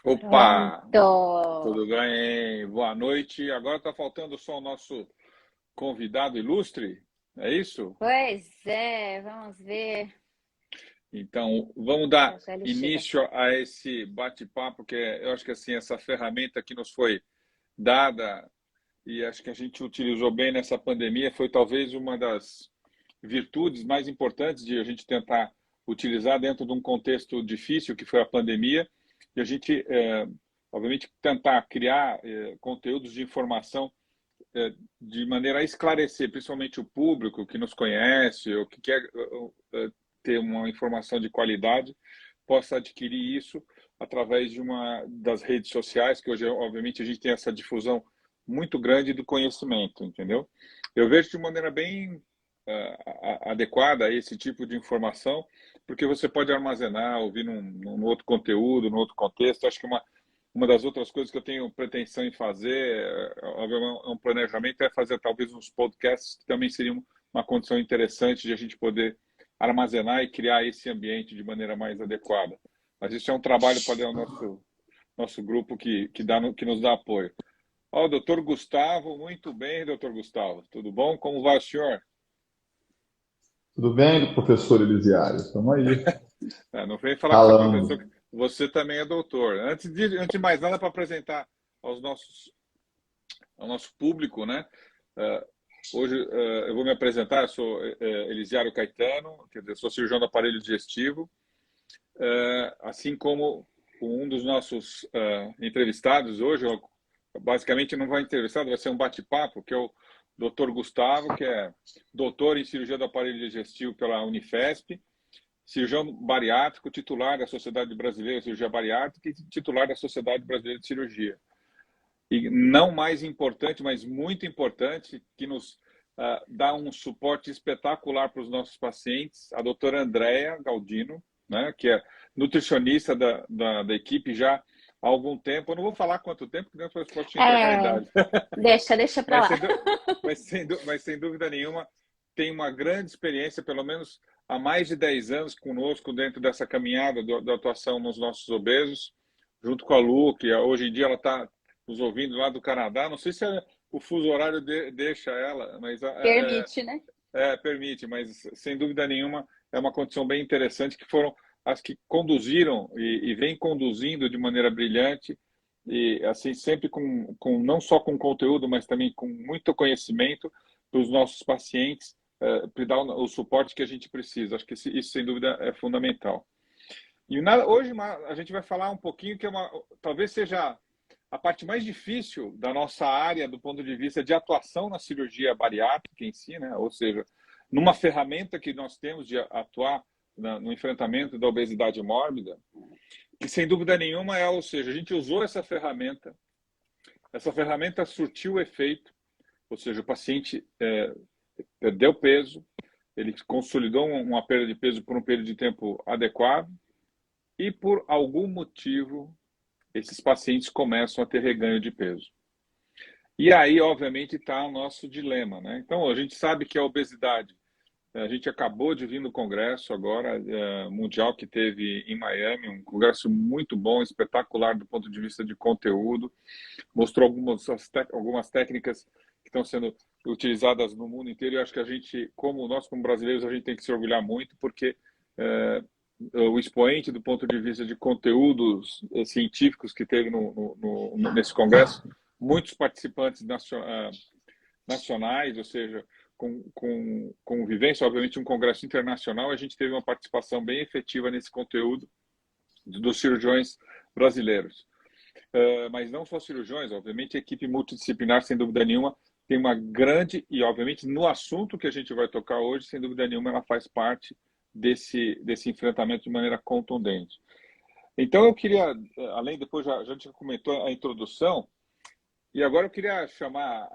Opa, Pronto. tudo bem? Boa noite. Agora está faltando só o nosso convidado ilustre, é isso? Pois é, vamos ver. Então, vamos dar Já já ele chega. início a esse bate-papo, que eu acho que assim, essa ferramenta que nos foi dada e acho que a gente utilizou bem nessa pandemia foi talvez uma das virtudes mais importantes de a gente tentar utilizar dentro de um contexto difícil que foi a pandemia e a gente, obviamente, tentar criar conteúdos de informação de maneira a esclarecer, principalmente o público que nos conhece ou que quer ter uma informação de qualidade, possa adquirir isso através de uma das redes sociais, que hoje, obviamente, a gente tem essa difusão muito grande do conhecimento, entendeu? Eu vejo de maneira bem adequada a esse tipo de informação, porque você pode armazenar, ouvir num outro conteúdo, num outro contexto. Acho que uma das outras coisas que eu tenho pretensão em fazer, um planejamento, é fazer talvez uns podcasts que também seriam uma condição interessante de a gente poder armazenar e criar esse ambiente de maneira mais adequada. Mas isso é um trabalho para o nosso grupo que nos dá apoio. Ó, o doutor Gustavo, muito bem, doutor Gustavo. Tudo bom? Como vai o senhor? Tudo bem, professor Elisiário? Estamos aí, Não vem falar que você é professor, falando. você também é doutor. Antes de mais nada, para apresentar ao nosso público, né? Uh, Hoje eu vou me apresentar, eu sou Elisiário Caetano, quer dizer, sou cirurgião do aparelho digestivo, assim como um dos nossos entrevistados hoje, basicamente não vai entrevistado, vai ser um bate-papo, que é o Dr. Gustavo, que é doutor em cirurgia do aparelho digestivo pela Unifesp, cirurgião bariátrico, titular da Sociedade Brasileira de Cirurgia Bariátrica e titular da Sociedade Brasileira de Cirurgia. E não mais importante, mas muito importante, que nos dá um suporte espetacular para os nossos pacientes, a doutora Andréa Galdino, né, que é nutricionista da equipe já há algum tempo. Eu não vou falar quanto tempo, porque depois pode te entregar a É, idade. deixa pra Mas lá. sem dúvida nenhuma, tem uma grande experiência, pelo menos há mais de 10 anos conosco dentro dessa caminhada da atuação nos nossos obesos, junto com a Lu, que hoje em dia ela está nos ouvindo lá do Canadá. Não sei se o fuso horário deixa ela, mas Permite, né? permite, mas sem dúvida nenhuma é uma condição bem interessante que foram as que conduziram e vem conduzindo de maneira brilhante e assim sempre com não só com conteúdo, mas também com muito conhecimento para os nossos pacientes, para dar o suporte que a gente precisa. Acho que isso sem dúvida é fundamental. E hoje a gente vai falar um pouquinho que talvez seja a parte mais difícil da nossa área do ponto de vista de atuação na cirurgia bariátrica em si, né? Ou seja, numa ferramenta que nós temos de atuar no enfrentamento da obesidade mórbida, que sem dúvida nenhuma ou seja, a gente usou essa ferramenta surtiu efeito, ou seja, o paciente perdeu peso, ele consolidou uma perda de peso por um período de tempo adequado e por algum motivo esses pacientes começam a ter reganho de peso. E aí, obviamente, está o nosso dilema, né? Então, a gente sabe que a obesidade, a gente acabou de vir no congresso agora, mundial, que teve em Miami, um congresso muito bom, espetacular do ponto de vista de conteúdo, mostrou algumas técnicas que estão sendo utilizadas no mundo inteiro, e acho que a gente, como brasileiros, a gente tem que se orgulhar muito, porque o expoente do ponto de vista de conteúdos científicos que teve nesse congresso, muitos participantes nacionais, ou seja, com vivência, obviamente, um congresso internacional, a gente teve uma participação bem efetiva nesse conteúdo dos cirurgiões brasileiros. Mas não só cirurgiões, obviamente, a equipe multidisciplinar, sem dúvida nenhuma, tem uma grande, e obviamente no assunto que a gente vai tocar hoje, sem dúvida nenhuma, ela faz parte desse enfrentamento de maneira contundente. Então eu queria, além, depois já, a gente comentou a introdução, e agora eu queria chamar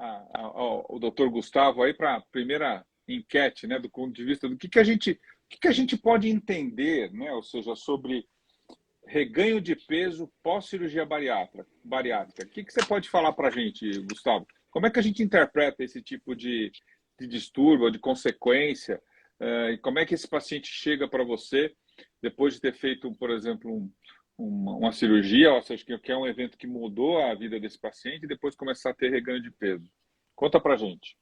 o doutor Gustavo aí para a primeira enquete, né, do ponto de vista do que a gente pode entender, né, ou seja, sobre reganho de peso pós-cirurgia bariátrica. O que você pode falar para a gente, Gustavo? Como é que a gente interpreta esse tipo de distúrbio, de consequência? E como é que esse paciente chega para você depois de ter feito, por exemplo, uma cirurgia, ou seja, que é um evento que mudou a vida desse paciente e depois começar a ter reganho de peso. Conta pra gente.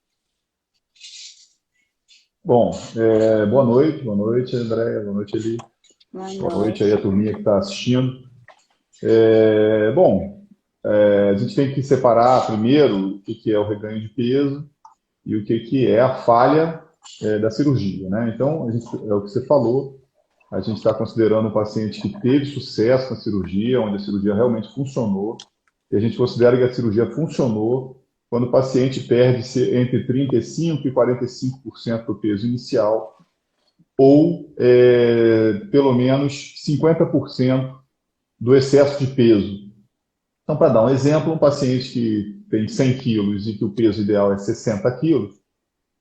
Bom, boa noite, André, boa noite, Eli, Boa boa noite aí noite. a turminha que está assistindo. Bom, a gente tem que separar primeiro o que é o reganho de peso e o que é a falha da cirurgia, né? Então, é o que você falou, a gente está considerando um paciente que teve sucesso na cirurgia, onde a cirurgia realmente funcionou, e a gente considera que a cirurgia funcionou quando o paciente perde entre 35% e 45% do peso inicial, ou pelo menos 50% do excesso de peso. Então, para dar um exemplo, um paciente que tem 100 quilos e que o peso ideal é 60 quilos,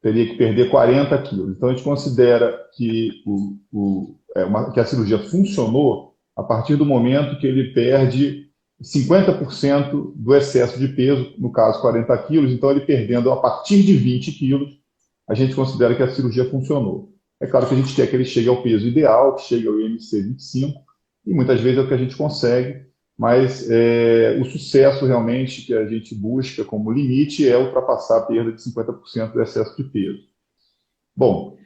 teria que perder 40 quilos. Então, a gente considera que, que a cirurgia funcionou a partir do momento que ele perde 50% do excesso de peso, no caso 40 quilos. Então, ele perdendo a partir de 20 quilos, a gente considera que a cirurgia funcionou. É claro que a gente quer que ele chegue ao peso ideal, que chegue ao IMC 25, e muitas vezes é o que a gente consegue, mas o sucesso realmente que a gente busca como limite é ultrapassar a perda de 50% do excesso de peso. Bom,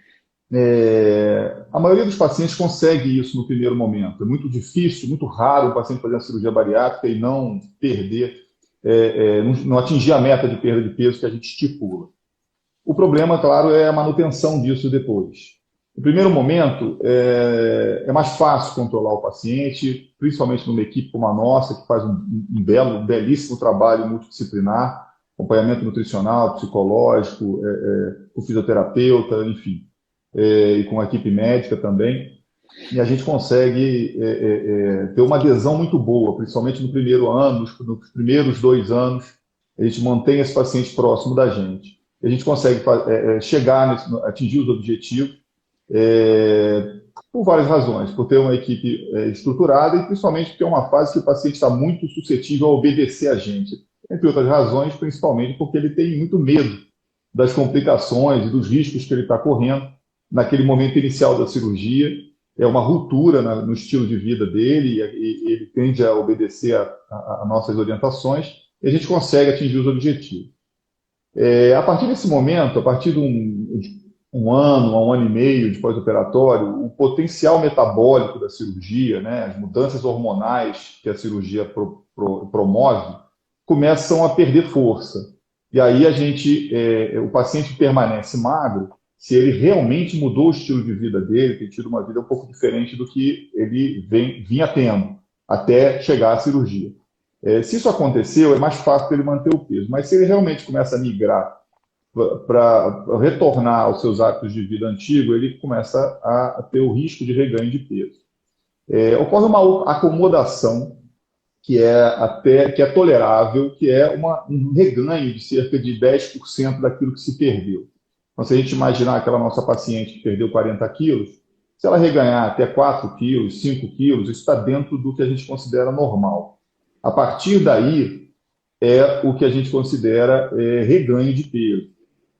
a maioria dos pacientes consegue isso no primeiro momento. É muito difícil, muito raro o paciente fazer uma cirurgia bariátrica e não perder, não atingir a meta de perda de peso que a gente estipula. O problema, claro, é a manutenção disso depois. No primeiro momento, é mais fácil controlar o paciente, principalmente numa equipe como a nossa, que faz um belíssimo trabalho multidisciplinar, acompanhamento nutricional, psicológico, com fisioterapeuta, enfim, e com a equipe médica também. E a gente consegue ter uma adesão muito boa, principalmente no primeiro ano, nos primeiros 2 anos, a gente mantém esse paciente próximo da gente. A gente consegue chegar, atingir os objetivos, por várias razões, por ter uma equipe estruturada e principalmente porque é uma fase que o paciente está muito suscetível a obedecer a gente. Entre outras razões, principalmente porque ele tem muito medo das complicações e dos riscos que ele está correndo naquele momento inicial da cirurgia. É uma ruptura no estilo de vida dele e ele tende a obedecer a nossas orientações e a gente consegue atingir os objetivos. A partir desse momento, a partir de um ano, a um ano e meio de pós-operatório, o potencial metabólico da cirurgia, né, as mudanças hormonais que a cirurgia promove, começam a perder força. E aí o paciente permanece magro se ele realmente mudou o estilo de vida dele, tem tido uma vida um pouco diferente do que ele vinha tendo, até chegar à cirurgia. Se isso aconteceu, é mais fácil para ele manter o peso. Mas se ele realmente começa a migrar para retornar aos seus hábitos de vida antigos, ele começa a ter o risco de reganho de peso. Ocorre uma acomodação que é tolerável, que é um reganho de cerca de 10% daquilo que se perdeu. Então, se a gente imaginar aquela nossa paciente que perdeu 40 quilos, se ela reganhar até 4 quilos, 5 quilos, isso está dentro do que a gente considera normal. A partir daí, é o que a gente considera reganho de peso,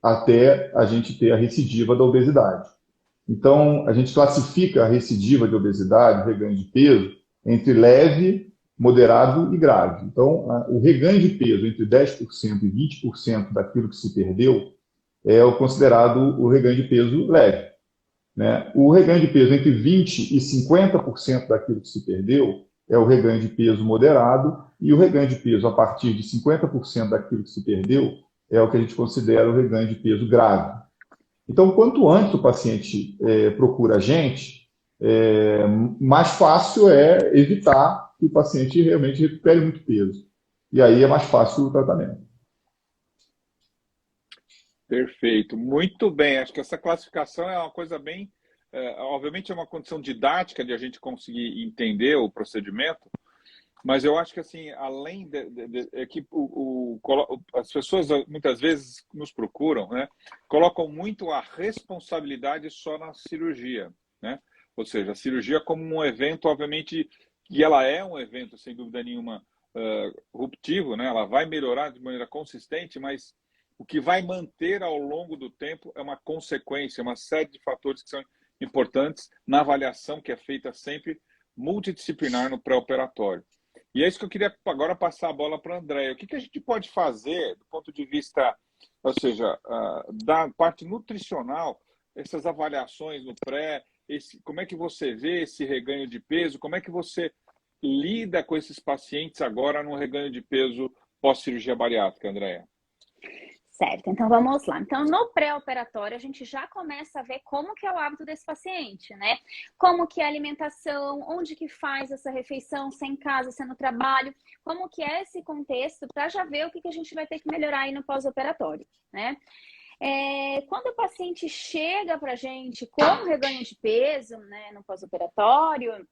até a gente ter a recidiva da obesidade. Então, a gente classifica a recidiva de obesidade, reganho de peso, entre leve, moderado e grave. Então, o reganho de peso entre 10% e 20% daquilo que se perdeu é o considerado o reganho de peso leve, né? O reganho de peso entre 20% e 50% daquilo que se perdeu é o reganho de peso moderado, e o reganho de peso a partir de 50% daquilo que se perdeu é o que a gente considera o reganho de peso grave. Então, quanto antes o paciente procura a gente, mais fácil é evitar que o paciente realmente recupere muito peso. E aí é mais fácil o tratamento. Perfeito, muito bem. Acho que essa classificação é uma coisa bem... obviamente é uma condição didática de a gente conseguir entender o procedimento, mas eu acho que, assim, além é que as pessoas muitas vezes nos procuram, né, colocam muito a responsabilidade só na cirurgia, né? Ou seja, a cirurgia como um evento, obviamente, e ela é um evento, sem dúvida nenhuma, ruptivo, né? Ela vai melhorar de maneira consistente, mas o que vai manter ao longo do tempo é uma consequência, uma série de fatores que são importantes na avaliação que é feita sempre multidisciplinar no pré-operatório. E é isso que eu queria agora passar a bola para a Andréia. O que a gente pode fazer do ponto de vista, ou seja, da parte nutricional, essas avaliações no pré, como é que você vê esse reganho de peso, como é que você lida com esses pacientes agora no reganho de peso pós-cirurgia bariátrica, Andréia? Certo, então vamos lá. Então, no pré-operatório, a gente já começa a ver como que é o hábito desse paciente, né? Como que é a alimentação, onde que faz essa refeição, se é em casa, se é no trabalho, como que é esse contexto, para já ver o que a gente vai ter que melhorar aí no pós-operatório, né? Quando o paciente chega para a gente com reganho de peso, né, no pós-operatório,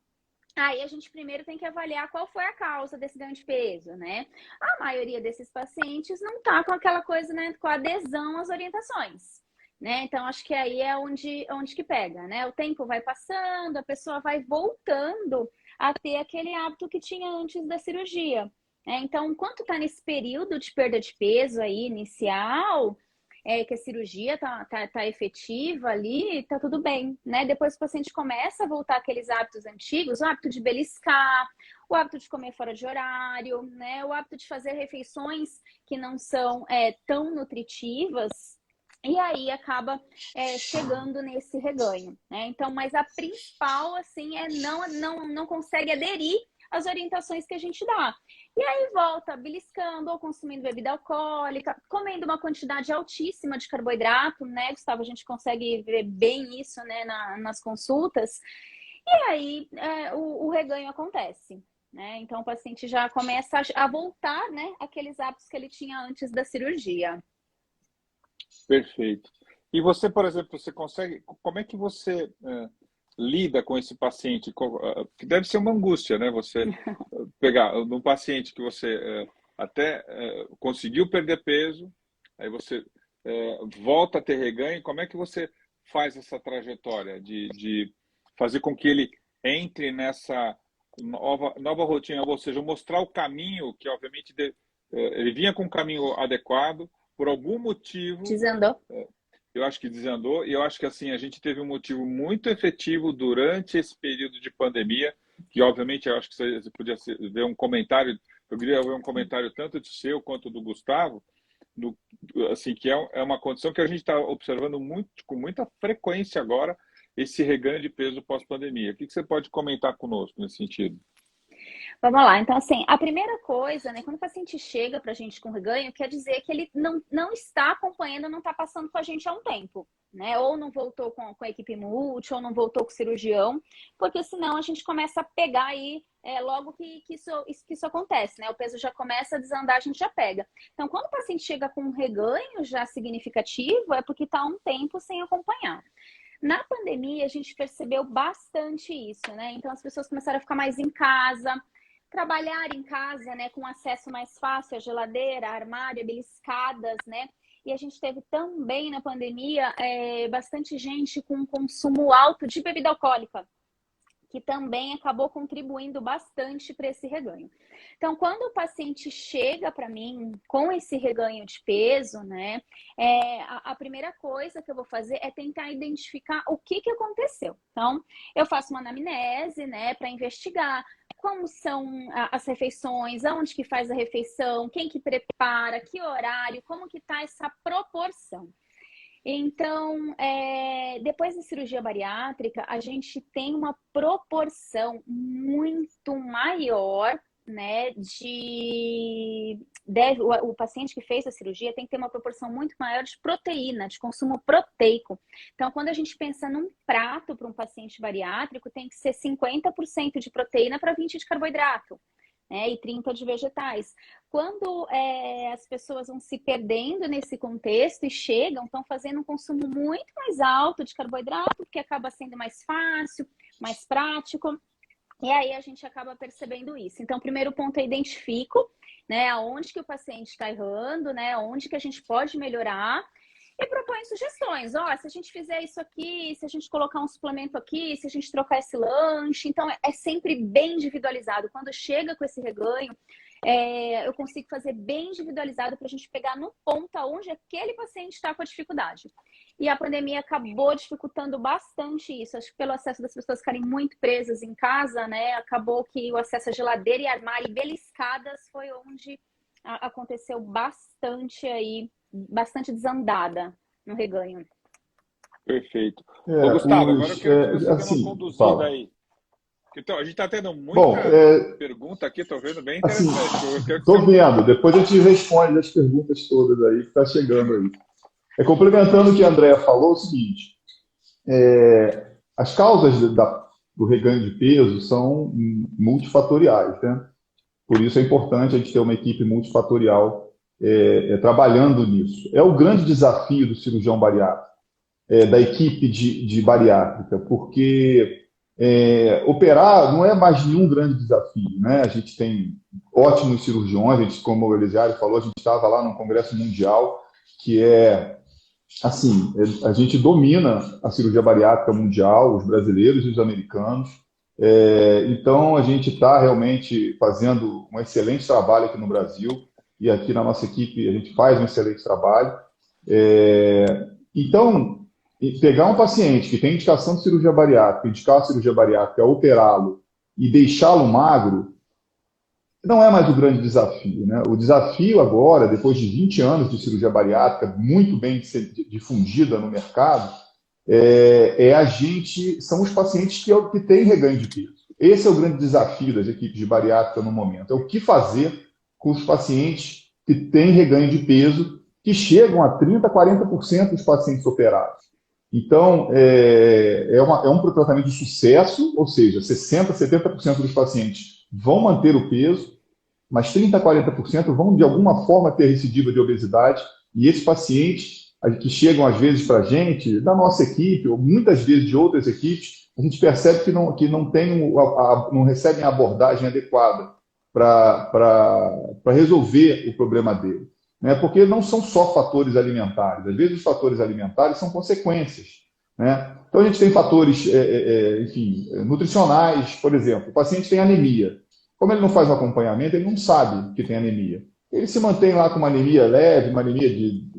aí a gente primeiro tem que avaliar qual foi a causa desse ganho de peso, né? A maioria desses pacientes não tá com aquela coisa, né, com adesão às orientações, né? Então, acho que aí é onde que pega, né? O tempo vai passando, a pessoa vai voltando a ter aquele hábito que tinha antes da cirurgia, né? Então, enquanto tá nesse período de perda de peso aí inicial, que a cirurgia tá efetiva ali, tá tudo bem, né? Depois o paciente começa a voltar àqueles hábitos antigos, o hábito de beliscar, o hábito de comer fora de horário, né? O hábito de fazer refeições que não são tão nutritivas, e aí acaba chegando nesse reganho, né? Então, mas a principal, assim, não consegue aderir às orientações que a gente dá. E aí volta beliscando ou consumindo bebida alcoólica, comendo uma quantidade altíssima de carboidrato, né, Gustavo? A gente consegue ver bem isso, né, nas consultas. E aí o reganho acontece, né? Então o paciente já começa a voltar, né, aqueles hábitos que ele tinha antes da cirurgia. Perfeito. E você, por exemplo, você consegue... Como é que você lida com esse paciente? Que deve ser uma angústia, né? Você pegar um paciente que você até conseguiu perder peso, aí você volta a ter reganho. Como é que você faz essa trajetória de fazer com que ele entre nessa nova rotina, ou seja, mostrar o caminho que, obviamente, ele vinha com um caminho adequado, por algum motivo... Desandou. Eu acho que desandou, e eu acho que assim a gente teve um motivo muito efetivo durante esse período de pandemia, que obviamente eu acho que você podia ver um comentário, eu queria ver um comentário tanto do seu quanto do Gustavo, assim, que é uma condição que a gente está observando com muita frequência agora, esse reganho de peso pós-pandemia. O que você pode comentar conosco nesse sentido? Vamos lá, então assim, a primeira coisa, né, quando o paciente chega pra gente com reganho, quer dizer que ele não está acompanhando, não está passando com a gente há um tempo, né, ou não voltou com a equipe multi, ou não voltou com o cirurgião, porque senão a gente começa a pegar aí logo que isso acontece, né, o peso já começa a desandar, a gente já pega. Então, quando o paciente chega com um reganho já significativo, é porque está há um tempo sem acompanhar. Na pandemia, a gente percebeu bastante isso, né, então as pessoas começaram a ficar mais em casa, trabalhar em casa, né, com acesso mais fácil à geladeira, armário, beliscadas, né? E a gente teve também na pandemia bastante gente com consumo alto de bebida alcoólica, que também acabou contribuindo bastante para esse reganho. Então, quando o paciente chega para mim com esse reganho de peso, né, a primeira coisa que eu vou fazer é tentar identificar o que aconteceu. Então, eu faço uma anamnese, né, para investigar como são as refeições, aonde que faz a refeição, quem que prepara, que horário, como que tá essa proporção. Então, depois da cirurgia bariátrica, a gente tem uma proporção muito maior, né, o paciente que fez a cirurgia tem que ter uma proporção muito maior de proteína, de consumo proteico. Então, quando a gente pensa num prato para um paciente bariátrico, tem que ser 50% de proteína para 20% de carboidrato, né, e 30% de vegetais. Quando as pessoas vão se perdendo nesse contexto e estão fazendo um consumo muito mais alto de carboidrato, porque acaba sendo mais fácil, mais prático. E aí a gente acaba percebendo isso. Então, o primeiro ponto é identifico, né, aonde que o paciente está errando, né, onde que a gente pode melhorar e propõe sugestões. Se a gente fizer isso aqui, se a gente colocar um suplemento aqui, se a gente trocar esse lanche. Então, é sempre bem individualizado. Quando chega com esse reganho, eu consigo fazer bem individualizado para a gente pegar no ponto aonde aquele paciente está com a dificuldade. e a pandemia acabou dificultando bastante isso. Acho que pelo acesso das pessoas ficarem muito presas em casa, né, acabou que o acesso à geladeira e armário e beliscadas foi onde aconteceu bastante aí, bastante desandada no reganho. Perfeito. Ô, Gustavo, agora eu quero que você dê uma assim, conduzida fala. aí. Então, a gente está tendo muita Bom, pergunta aqui, estou vendo bem assim, interessante. Eu quero que estou você... vendo, depois a gente responde as perguntas todas aí que está chegando aí. Complementando o que a Andrea falou, é o seguinte, as causas do reganho de peso são multifatoriais, né? Por isso é importante a gente ter uma equipe multifatorial trabalhando nisso. É o grande desafio do cirurgião bariátrico, da equipe de bariátrica, porque operar não é mais nenhum grande desafio, né? A gente tem ótimos cirurgiões, a gente, como o Elisiário falou, a gente estava lá no Congresso Mundial, que assim, a gente domina a cirurgia bariátrica mundial, os brasileiros e os americanos. Então, a gente está realmente fazendo um excelente trabalho aqui no Brasil, e aqui na nossa equipe a gente faz um excelente trabalho. Então, pegar um paciente que tem indicação de cirurgia bariátrica, indicar a cirurgia bariátrica, operá-lo e deixá-lo magro, não é mais o grande desafio, né? O desafio agora, depois de 20 anos de cirurgia bariátrica, muito bem difundida no mercado, são os pacientes que têm reganho de peso. Esse é o grande desafio das equipes de bariátrica no momento. É o que fazer com os pacientes que têm reganho de peso, que chegam a 30%, 40% dos pacientes operados. Então, é um tratamento de sucesso, ou seja, 60%, 70% dos pacientes vão manter o peso, mas 30% a 40% vão, de alguma forma, ter recidiva de obesidade, e esses pacientes que chegam, às vezes, para a gente, da nossa equipe, ou muitas vezes de outras equipes, a gente percebe que não recebem a abordagem adequada para resolver o problema dele. Né? Porque não são só fatores alimentares, às vezes os fatores alimentares são consequências. Né? Então, a gente tem fatores nutricionais, por exemplo, o paciente tem anemia. Como ele não faz o acompanhamento, ele não sabe que tem anemia. Ele se mantém lá com uma anemia leve, uma anemia de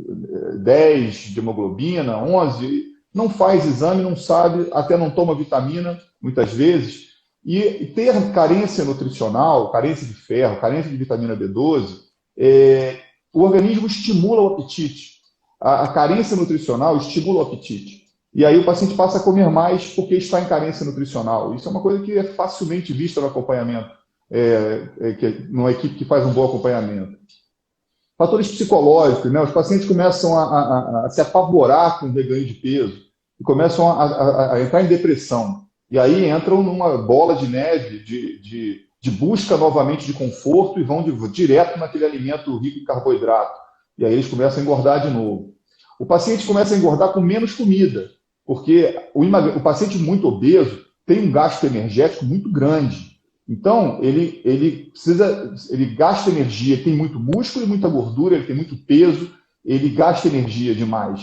10 de hemoglobina, 11, não faz exame, não sabe, até não toma vitamina, muitas vezes. E ter carência nutricional, carência de ferro, carência de vitamina B12, o organismo estimula o apetite. A carência nutricional estimula o apetite. E aí o paciente passa a comer mais porque está em carência nutricional. Isso é uma coisa que é facilmente vista no acompanhamento. Numa equipe que faz um bom acompanhamento. Fatores psicológicos, né? Os pacientes começam a se apavorar com o reganho de peso e começam a entrar em depressão. E aí entram numa bola de neve de busca novamente de conforto e vão direto naquele alimento rico em carboidrato. E aí eles começam a engordar de novo. O paciente começa a engordar com menos comida, porque o paciente muito obeso tem um gasto energético muito grande. Então, ele gasta energia, tem muito músculo e muita gordura, ele tem muito peso, ele gasta energia demais.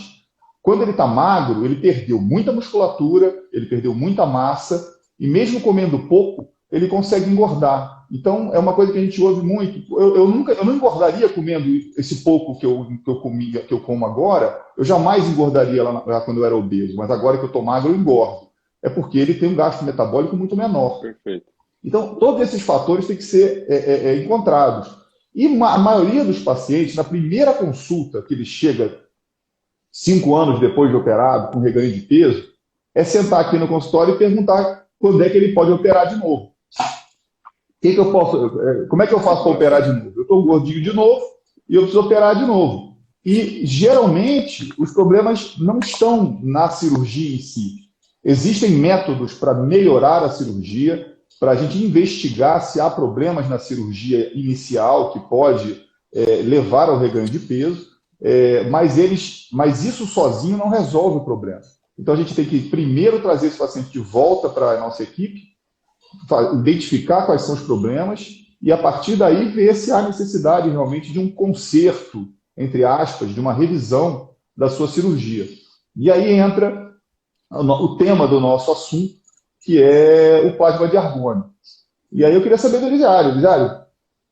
Quando ele está magro, ele perdeu muita musculatura, ele perdeu muita massa, e mesmo comendo pouco, ele consegue engordar. Então, é uma coisa que a gente ouve muito. Eu não engordaria comendo esse pouco que eu como agora, eu jamais engordaria lá quando eu era obeso, mas agora que eu estou magro, eu engordo. É porque ele tem um gasto metabólico muito menor. Perfeito. Então, todos esses fatores têm que ser encontrados. E a maioria dos pacientes, na primeira consulta que ele chega 5 anos depois de operado, com reganho de peso, é sentar aqui no consultório e perguntar quando é que ele pode operar de novo. Como é que eu faço para operar de novo? Eu estou gordinho de novo e eu preciso operar de novo. E, geralmente, os problemas não estão na cirurgia em si. Existem métodos para melhorar a cirurgia, para a gente investigar se há problemas na cirurgia inicial que pode levar ao reganho de peso, mas isso sozinho não resolve o problema. Então, a gente tem que primeiro trazer esse paciente de volta para a nossa equipe, identificar quais são os problemas e, a partir daí, ver se há necessidade realmente de um conserto, entre aspas, de uma revisão da sua cirurgia. E aí entra o tema do nosso assunto, que é o plasma de argônio. E aí eu queria saber do Elisiário. Elisiário,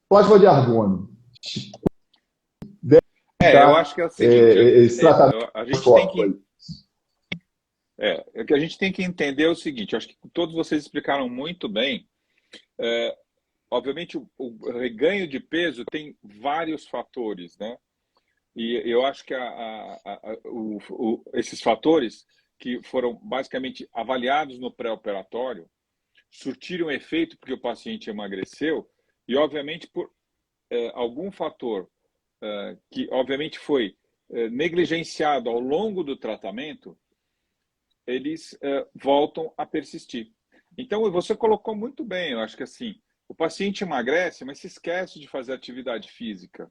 plasma de argônio. Eu acho que é o seguinte, esse tratamento a gente tem que... O que a gente tem que entender é o seguinte, eu acho que todos vocês explicaram muito bem. Obviamente, o reganho de peso tem vários fatores, né? E eu acho que esses fatores que foram basicamente avaliados no pré-operatório surtiram efeito porque o paciente emagreceu e, obviamente, por algum fator que, obviamente, foi negligenciado ao longo do tratamento, eles voltam a persistir. Então, você colocou muito bem, eu acho que assim, o paciente emagrece, mas se esquece de fazer atividade física.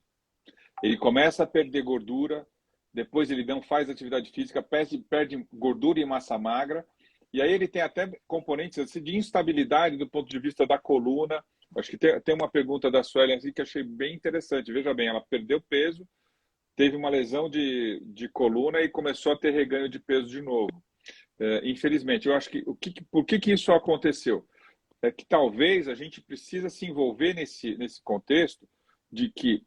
Ele começa a perder gordura, depois ele não faz atividade física, perde gordura e massa magra, e aí ele tem até componentes assim, de instabilidade do ponto de vista da coluna. Acho que tem uma pergunta da Suelen assim, que achei bem interessante. Veja bem, ela perdeu peso, teve uma lesão de coluna e começou a ter reganho de peso de novo. Infelizmente, eu acho que por que isso aconteceu? É que talvez a gente precisa se envolver nesse contexto de que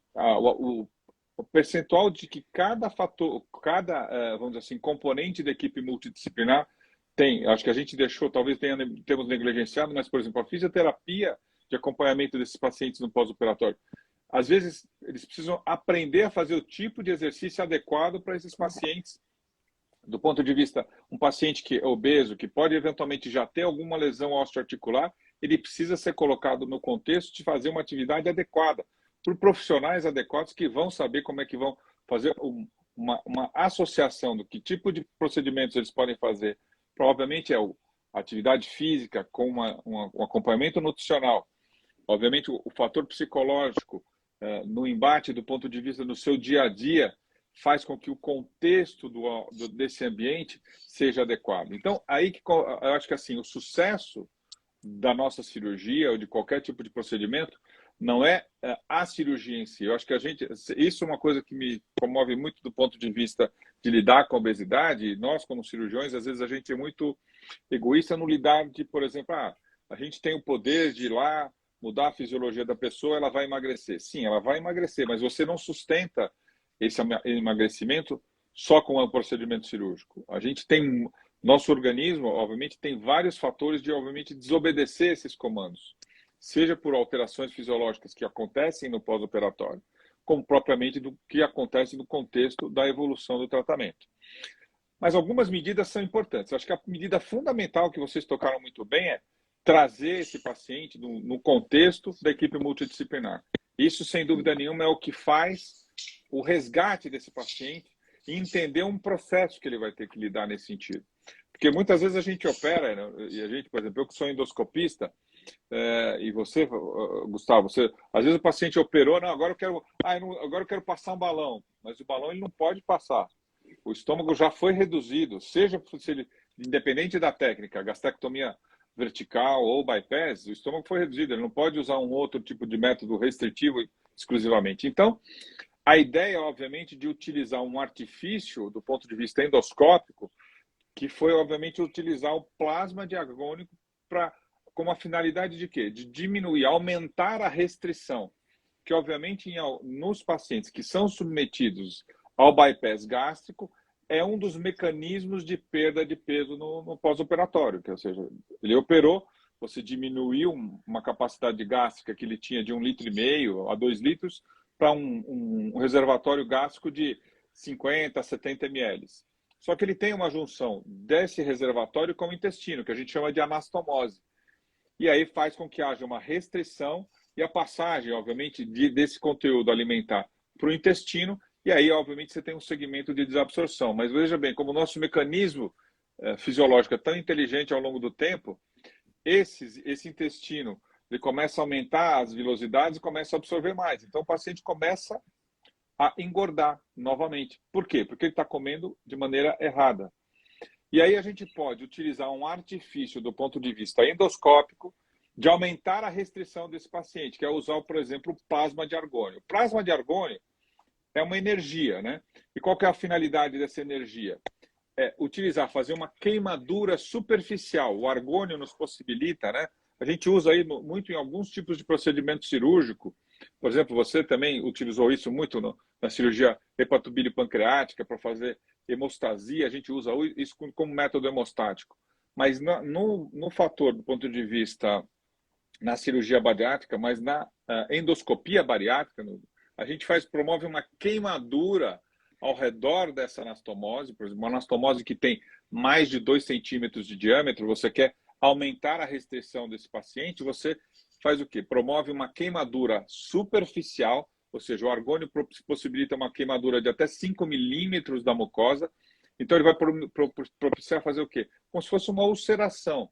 o percentual de que cada fator, vamos dizer assim, componente da equipe multidisciplinar tem, acho que a gente deixou, talvez temos negligenciado, mas, por exemplo, a fisioterapia de acompanhamento desses pacientes no pós-operatório. Às vezes, eles precisam aprender a fazer o tipo de exercício adequado para esses pacientes. Do ponto de vista, um paciente que é obeso, que pode eventualmente já ter alguma lesão osteoarticular, ele precisa ser colocado no contexto de fazer uma atividade adequada, por profissionais adequados que vão saber como é que vão fazer uma associação do que tipo de procedimentos eles podem fazer. Provavelmente a atividade física com um acompanhamento nutricional. Obviamente o fator psicológico no embate do ponto de vista do seu dia a dia faz com que o contexto desse ambiente seja adequado. Então, aí que eu acho que assim, o sucesso da nossa cirurgia ou de qualquer tipo de procedimento não é a cirurgia em si. Eu acho que isso é uma coisa que me comove muito do ponto de vista de lidar com a obesidade. Nós, como cirurgiões, às vezes a gente é muito egoísta no lidar de, por exemplo, a gente tem o poder de ir lá, mudar a fisiologia da pessoa, ela vai emagrecer. Sim, ela vai emagrecer, mas você não sustenta esse emagrecimento só com um procedimento cirúrgico. Nosso organismo, obviamente, tem vários fatores de, obviamente, desobedecer esses comandos, seja por alterações fisiológicas que acontecem no pós-operatório, como propriamente do que acontece no contexto da evolução do tratamento. Mas algumas medidas são importantes. Acho que a medida fundamental que vocês tocaram muito bem é trazer esse paciente no contexto da equipe multidisciplinar. Isso, sem dúvida nenhuma, é o que faz o resgate desse paciente e entender um processo que ele vai ter que lidar nesse sentido. Porque muitas vezes a gente opera, né? E a gente, por exemplo, eu que sou endoscopista, e você, Gustavo, às vezes o paciente operou, não, agora eu quero passar um balão, mas o balão ele não pode passar. O estômago já foi reduzido, seja se ele, independente da técnica, gastrectomia vertical ou bypass, o estômago foi reduzido, ele não pode usar um outro tipo de método restritivo exclusivamente. Então, a ideia, obviamente, de utilizar um artifício do ponto de vista endoscópico, que foi, obviamente, utilizar o plasma de argônico com a finalidade de quê? De diminuir, aumentar a restrição, que, obviamente, nos pacientes que são submetidos ao bypass gástrico, é um dos mecanismos de perda de peso no pós-operatório, ou seja, ele operou, você diminuiu uma capacidade gástrica que ele tinha de 1,5 litro a 2 litros para um reservatório gástrico de 50 a 70 ml. Só que ele tem uma junção desse reservatório com o intestino, que a gente chama de anastomose. E aí faz com que haja uma restrição e a passagem, obviamente, desse conteúdo alimentar para o intestino, e aí, obviamente, você tem um segmento de desabsorção. Mas veja bem, como o nosso mecanismo fisiológico é tão inteligente ao longo do tempo, esse intestino ele começa a aumentar as velocidades e começa a absorver mais. Então, o paciente começa a engordar novamente. Por quê? Porque ele está comendo de maneira errada. E aí a gente pode utilizar um artifício do ponto de vista endoscópico de aumentar a restrição desse paciente, que é usar, por exemplo, o plasma de argônio. O plasma de argônio é uma energia, né? E qual que é a finalidade dessa energia? É fazer uma queimadura superficial. O argônio nos possibilita, né? A gente usa aí muito em alguns tipos de procedimento cirúrgico. Por exemplo, você também utilizou isso muito na cirurgia hepatobilipancreática para fazer hemostasia, a gente usa isso como método hemostático. Mas no fator, do ponto de vista na cirurgia bariátrica, mas na endoscopia bariátrica, a gente promove uma queimadura ao redor dessa anastomose, por exemplo, uma anastomose que tem mais de 2 centímetros de diâmetro, você quer aumentar a restrição desse paciente, você faz o quê? Promove uma queimadura superficial, ou seja, o argônio possibilita uma queimadura de até 5 milímetros da mucosa, então ele vai propiciar fazer o quê? Como se fosse uma ulceração,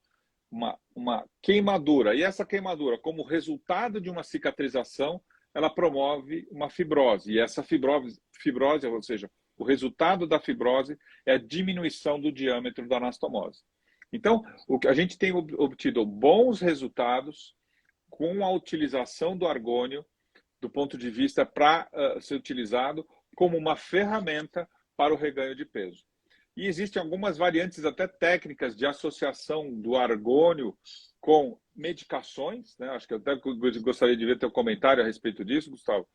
uma queimadura, e essa queimadura, como resultado de uma cicatrização, ela promove uma fibrose. E essa fibrose, ou seja, o resultado da fibrose é a diminuição do diâmetro da anastomose. Então, a gente tem obtido bons resultados com a utilização do argônio do ponto de vista para ser utilizado como uma ferramenta para o reganho de peso. E existem algumas variantes até técnicas de associação do argônio com medicações, né? Acho que eu até gostaria de ver teu comentário a respeito disso, Gustavo,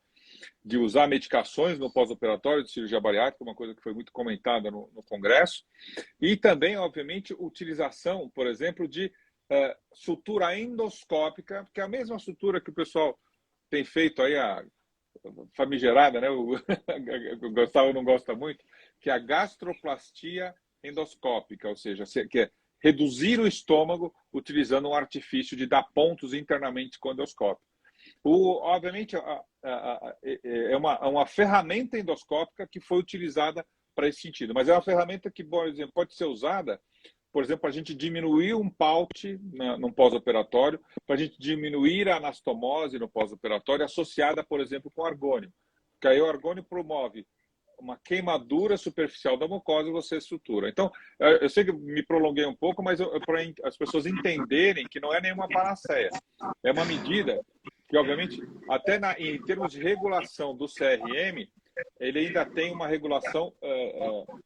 de usar medicações no pós-operatório de cirurgia bariátrica, uma coisa que foi muito comentada no Congresso, e também, obviamente, utilização, por exemplo, de sutura endoscópica, que é a mesma sutura que o pessoal tem feito aí, a famigerada, né? O Gustavo não gosta muito, que é a gastroplastia endoscópica, ou seja, que é reduzir o estômago utilizando um artifício de dar pontos internamente com o endoscópio. Obviamente, é uma ferramenta endoscópica que foi utilizada para esse sentido, mas é uma ferramenta que, por exemplo, pode ser usada, por exemplo, para a gente diminuir um PAUT no pós-operatório, para a gente diminuir a anastomose no pós-operatório, associada, por exemplo, com argônio. Porque aí o argônio promove uma queimadura superficial da mucosa e você sutura. Então, eu sei que me prolonguei um pouco, mas para as pessoas entenderem que não é nenhuma panaceia. É uma medida que, obviamente, até em termos de regulação do CRM, ele ainda tem uma regulação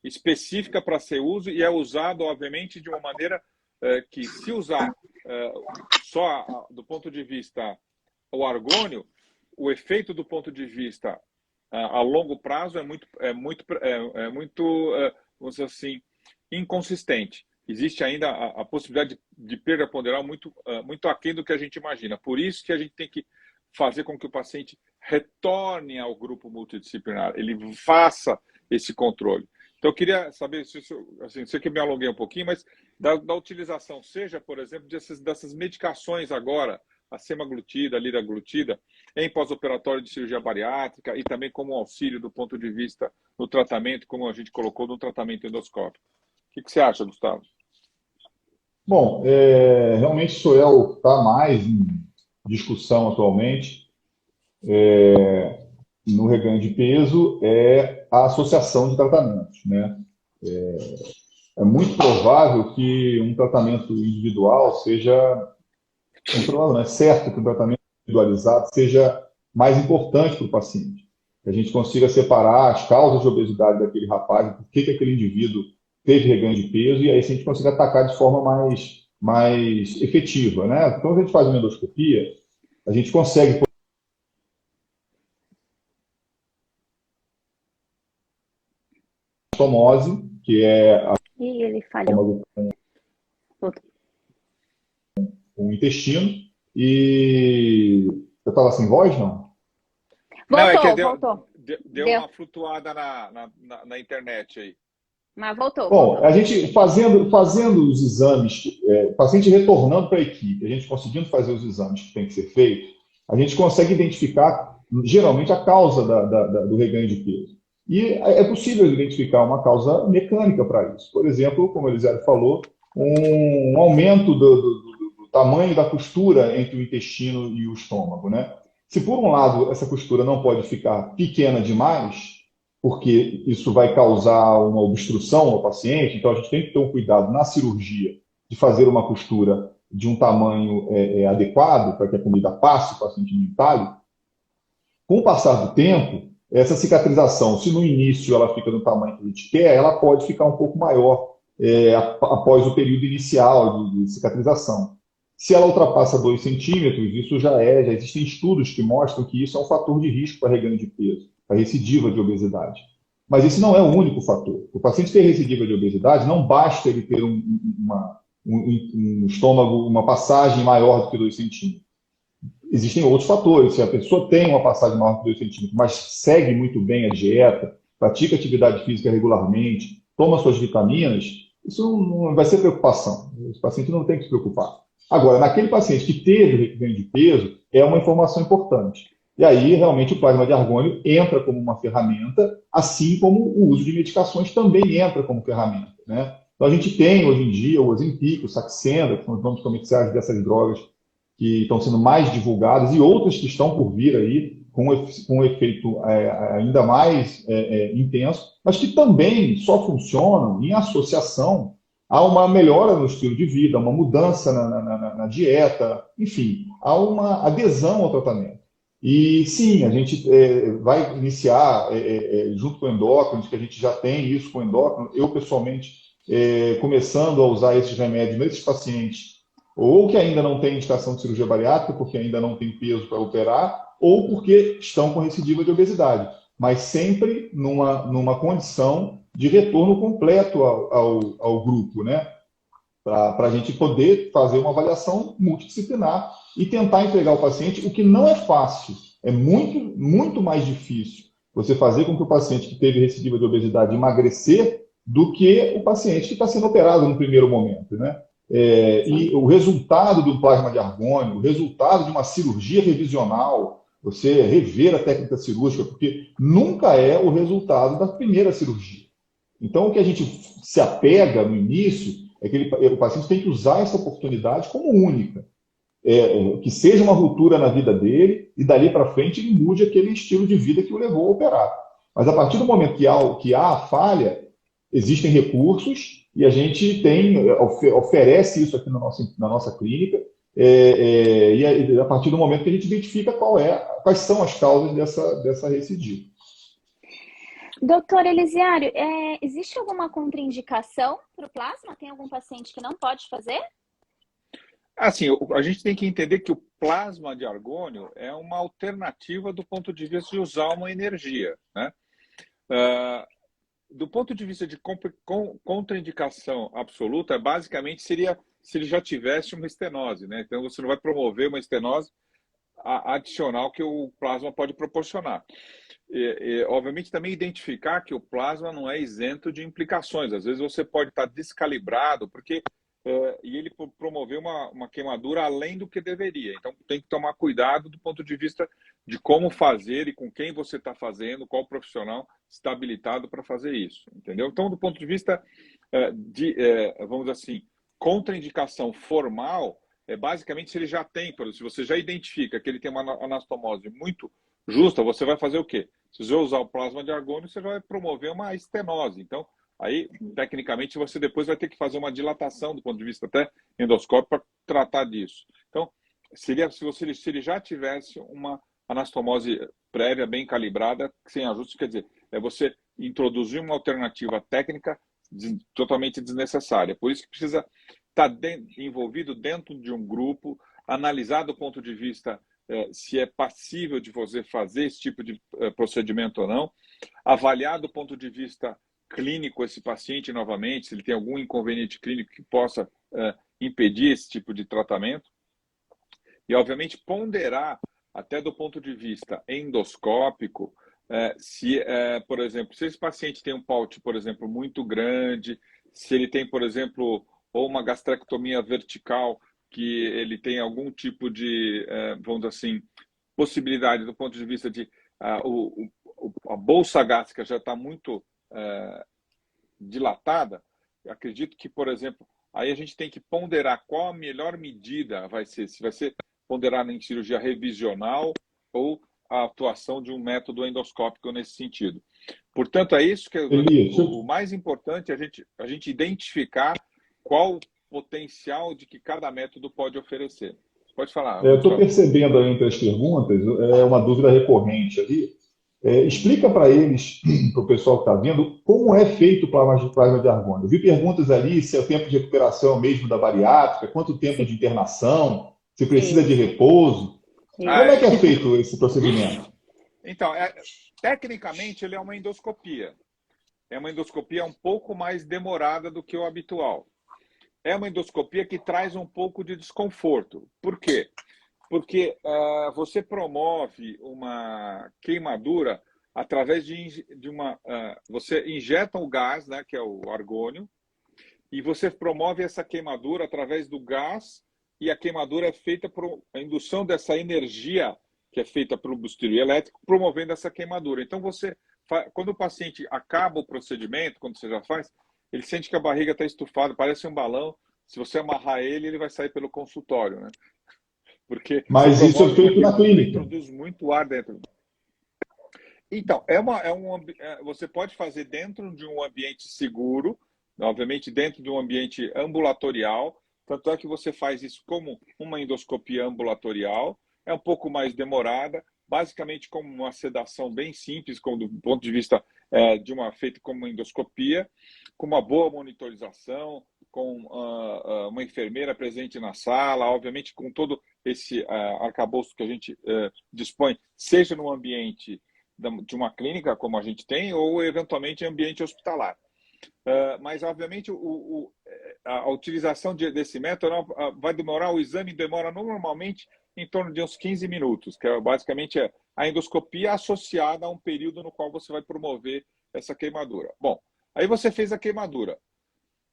específica para ser uso e é usado, obviamente, de uma maneira que, se usar só do ponto de vista o argônio, o efeito do ponto de vista a longo prazo é muito vamos dizer assim, inconsistente. Existe ainda a possibilidade de perda ponderal muito aquém do que a gente imagina. Por isso que a gente tem que fazer com que o paciente retorne ao grupo multidisciplinar, ele faça esse controle. Então, eu queria saber, assim, sei que me alonguei um pouquinho, mas da utilização, seja, por exemplo, dessas medicações agora, a semaglutida, a liraglutida, em pós-operatório de cirurgia bariátrica e também como auxílio do ponto de vista no tratamento, como a gente colocou, no tratamento endoscópico. O que você acha, Gustavo? Bom, realmente isso é o que está mais em discussão atualmente no reganho de peso, é a associação de tratamentos, né? É muito provável que um tratamento individual seja controlado, é certo que o tratamento individualizado seja mais importante para o paciente, que a gente consiga separar as causas de obesidade daquele rapaz, por que aquele indivíduo teve reganho de peso, e aí a gente consiga atacar de forma mais efetiva, né? Quando a gente faz uma endoscopia, a gente consegue anastomose, que é a ele falhou. Com o intestino, e eu estava sem voz, não? Voltou. Deu uma flutuada na internet aí. Mas voltou. Bom, a gente fazendo os exames, o paciente retornando para a equipe, a gente conseguindo fazer os exames que tem que ser feito, a gente consegue identificar, geralmente, a causa do reganho de peso. E é possível identificar uma causa mecânica para isso. Por exemplo, como o Eliseu falou, um aumento do tamanho da costura entre o intestino e o estômago, né? Se, por um lado, essa costura não pode ficar pequena demais, porque isso vai causar uma obstrução ao paciente, então a gente tem que ter um cuidado na cirurgia de fazer uma costura de um tamanho adequado para que a comida passe, o paciente não entalhe. Com o passar do tempo, essa cicatrização, se no início ela fica no tamanho que a gente quer, ela pode ficar um pouco maior após o período inicial de cicatrização. Se ela ultrapassa 2 centímetros, isso já existem estudos que mostram que isso é um fator de risco para reganho de peso, para recidiva de obesidade. Mas esse não é o único fator. O paciente ter recidiva de obesidade, não basta ele ter um estômago, uma passagem maior do que 2 centímetros. Existem outros fatores. Se a pessoa tem uma passagem maior que 2 centímetros, mas segue muito bem a dieta, pratica atividade física regularmente, toma suas vitaminas, isso não vai ser preocupação. Esse paciente não tem que se preocupar. Agora, naquele paciente que teve ganho de peso, é uma informação importante. E aí, realmente, o plasma de argônio entra como uma ferramenta, assim como o uso de medicações também entra como ferramenta, né? Então, a gente tem, hoje em dia, o Ozempic, o Saxenda, que são os nomes comerciais dessas drogas que estão sendo mais divulgadas, e outras que estão por vir aí, com um efeito ainda mais intenso, mas que também só funcionam em associação a uma melhora no estilo de vida, a uma mudança na dieta, enfim, há uma adesão ao tratamento. E sim, a gente vai iniciar, junto com o endócrino, que a gente já tem isso com o endócrino, eu pessoalmente, começando a usar esses remédios nesses pacientes, ou que ainda não tem indicação de cirurgia bariátrica, porque ainda não tem peso para operar, ou porque estão com recidiva de obesidade, mas sempre numa condição de retorno completo ao grupo, né? Para a gente poder fazer uma avaliação multidisciplinar e tentar entregar ao paciente, o que não é fácil, é muito, muito mais difícil você fazer com que o paciente que teve recidiva de obesidade emagrecer do que o paciente que está sendo operado no primeiro momento, né? E o resultado do plasma de argônio, o resultado de uma cirurgia revisional, você rever a técnica cirúrgica, porque nunca é o resultado da primeira cirurgia. Então, o que a gente se apega no início é que o paciente tem que usar essa oportunidade como única. Que seja uma ruptura na vida dele e dali para frente ele mude aquele estilo de vida que o levou a operar. Mas a partir do momento que há a falha, existem recursos e a gente oferece isso aqui na nossa clínica e a partir do momento que a gente identifica quais são as causas dessa recidiva. Doutor Elisiário, existe alguma contraindicação para o plasma? Tem algum paciente que não pode fazer? Assim, a gente tem que entender que o plasma de argônio é uma alternativa do ponto de vista de usar uma energia, né? Do ponto de vista de contraindicação absoluta, basicamente seria se ele já tivesse uma estenose, né? Então você não vai promover uma estenose adicional que o plasma pode proporcionar. Obviamente também identificar que o plasma não é isento de implicações. Às vezes você pode estar descalibrado e ele promover uma queimadura além do que deveria. Então tem que tomar cuidado do ponto de vista de como fazer e com quem você está fazendo, qual profissional está habilitado para fazer isso, entendeu? Então, do ponto de vista vamos dizer assim, contraindicação formal, basicamente se ele já tem, por exemplo, se você já identifica que ele tem uma anastomose muito justa, você vai fazer o quê? Se você usar o plasma de argônio, você vai promover uma estenose. Então, aí, tecnicamente, você depois vai ter que fazer uma dilatação do ponto de vista até endoscópico para tratar disso. Então, se ele já tivesse uma anastomose prévia, bem calibrada, sem ajustes, quer dizer, é você introduzir uma alternativa técnica totalmente desnecessária. Por isso que precisa estar envolvido dentro de um grupo, analisar do ponto de vista se é passível de você fazer esse tipo de procedimento ou não, avaliar do ponto de vista clínico esse paciente novamente, se ele tem algum inconveniente clínico que possa impedir esse tipo de tratamento. E, obviamente, ponderar, até do ponto de vista endoscópico, por exemplo, se esse paciente tem um Paut, por exemplo, muito grande, se ele tem, por exemplo, ou uma gastrectomia vertical, que ele tem algum tipo de, vamos dizer assim, possibilidade do ponto de vista de a bolsa gástrica já está muito dilatada, eu acredito que, por exemplo, aí a gente tem que ponderar qual a melhor medida vai ser, se vai ser ponderar em cirurgia revisional ou a atuação de um método endoscópico nesse sentido. Portanto, é isso que o mais importante é a gente identificar qual o potencial de que cada método pode oferecer. Pode falar. Eu estou percebendo aí entre as perguntas uma dúvida recorrente ali. Explica para eles, para o pessoal que está vendo, como é feito o plasma de argônio. Eu vi perguntas ali se é o tempo de recuperação mesmo da bariátrica, quanto tempo de internação, se precisa de repouso. Como é que é feito esse procedimento? Então, tecnicamente ele é uma endoscopia, é uma endoscopia um pouco mais demorada do que o habitual. É uma endoscopia que traz um pouco de desconforto. Por quê? Porque você promove uma queimadura através de uma... você injeta o gás, né, que é o argônio, e você promove essa queimadura através do gás, e a queimadura é feita por a indução dessa energia que é feita pelo bisturi elétrico, promovendo essa queimadura. Então, quando o paciente acaba o procedimento, quando você já faz, ele sente que a barriga está estufada, parece um balão. Se você amarrar ele, ele vai sair pelo consultório, né? Porque Mas você isso é promove uma feito na queimadura e clínica. introduz muito ar dentro. Então, você pode fazer dentro de um ambiente seguro, obviamente dentro de um ambiente ambulatorial, tanto é que você faz isso como uma endoscopia ambulatorial, é um pouco mais demorada, basicamente como uma sedação bem simples, do ponto de vista feita como uma endoscopia, com uma boa monitorização, com uma enfermeira presente na sala, obviamente com todo esse arcabouço que a gente dispõe, seja no ambiente de uma clínica, como a gente tem, ou eventualmente em ambiente hospitalar. Mas, obviamente, a utilização desse método vai demorar, o exame demora normalmente em torno de uns 15 minutos, que basicamente é a endoscopia associada a um período no qual você vai promover essa queimadura. Bom, aí você fez a queimadura,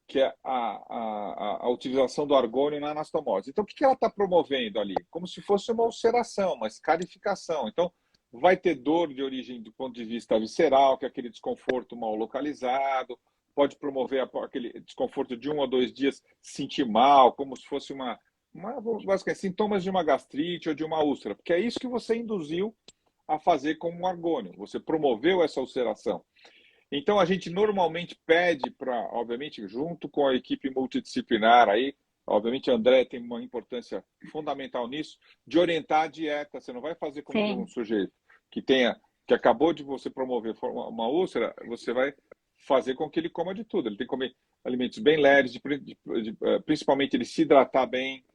que é a utilização do argônio na anastomose. Então, o que ela está promovendo ali? Como se fosse uma ulceração, uma escarificação. Então, vai ter dor de origem do ponto de vista visceral, que é aquele desconforto mal localizado, pode promover aquele desconforto de 1 ou 2 dias, sentir mal, como se fosse basicamente, sintomas de uma gastrite ou de uma úlcera, porque é isso que você induziu a fazer com o argônio, você promoveu essa ulceração. Então, a gente normalmente pede para, obviamente, junto com a equipe multidisciplinar aí, obviamente, André tem uma importância fundamental nisso, de orientar a dieta. Você não vai fazer como um sujeito que acabou de você promover uma úlcera, você vai fazer com que ele coma de tudo. Ele tem que comer alimentos bem leves, principalmente ele se hidratar bem.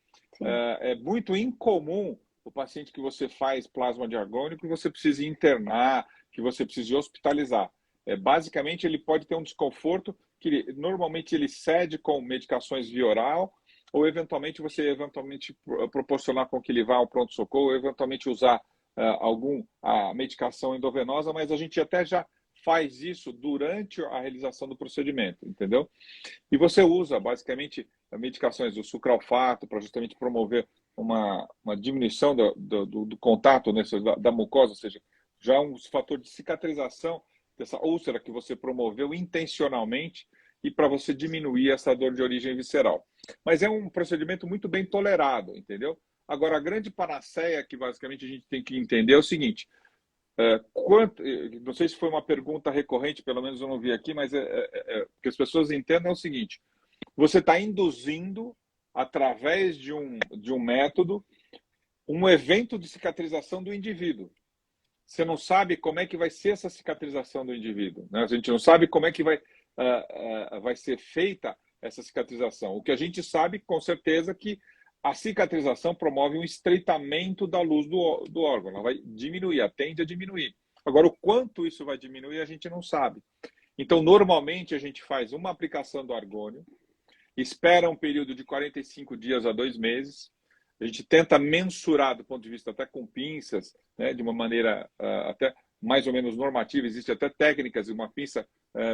É muito incomum o paciente que você faz plasma de argônio que você precise internar, que você precise hospitalizar. Basicamente, ele pode ter um desconforto que normalmente ele cede com medicações via oral, ou eventualmente você proporcionar com que ele vá ao pronto-socorro, ou eventualmente usar a medicação endovenosa, mas a gente até já faz isso durante a realização do procedimento, entendeu? E você usa basicamente medicações do sucralfato para justamente promover uma diminuição do contato da mucosa, ou seja, já um fator de cicatrização dessa úlcera que você promoveu intencionalmente e para você diminuir essa dor de origem visceral. Mas é um procedimento muito bem tolerado, entendeu? Agora, a grande panaceia que basicamente a gente tem que entender é o seguinte, não sei se foi uma pergunta recorrente, pelo menos eu não vi aqui, mas que as pessoas entendam é o seguinte, você está induzindo, através de um método, um evento de cicatrização do indivíduo. Você não sabe como é que vai ser essa cicatrização do indivíduo, né? A gente não sabe como é que vai ser feita essa cicatrização. O que a gente sabe, com certeza, que a cicatrização promove um estreitamento da luz do órgão. Ela vai diminuir, tende a diminuir. Agora, o quanto isso vai diminuir, a gente não sabe. Então, normalmente, a gente faz uma aplicação do argônio, espera um período de 45 dias a 2 meses, a gente tenta mensurar do ponto de vista até com pinças, né, de uma maneira até mais ou menos normativa, existe até técnicas de uma pinça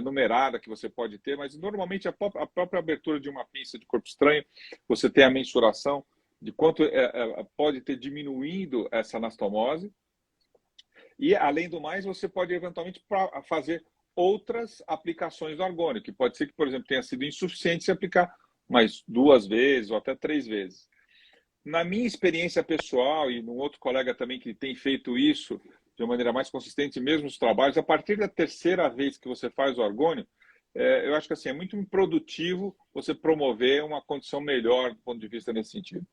numerada que você pode ter, mas normalmente a própria abertura de uma pinça de corpo estranho, você tem a mensuração de quanto pode ter diminuindo essa anastomose, e além do mais, você pode eventualmente fazer outras aplicações do argônio, que pode ser que, por exemplo, tenha sido insuficiente se aplicar mais 2 vezes ou até 3 vezes. Na minha experiência pessoal, e num outro colega também que tem feito isso de uma maneira mais consistente, mesmo os trabalhos, a partir da 3ª vez que você faz o argônio, eu acho que assim, é muito improdutivo você promover uma condição melhor do ponto de vista nesse sentido.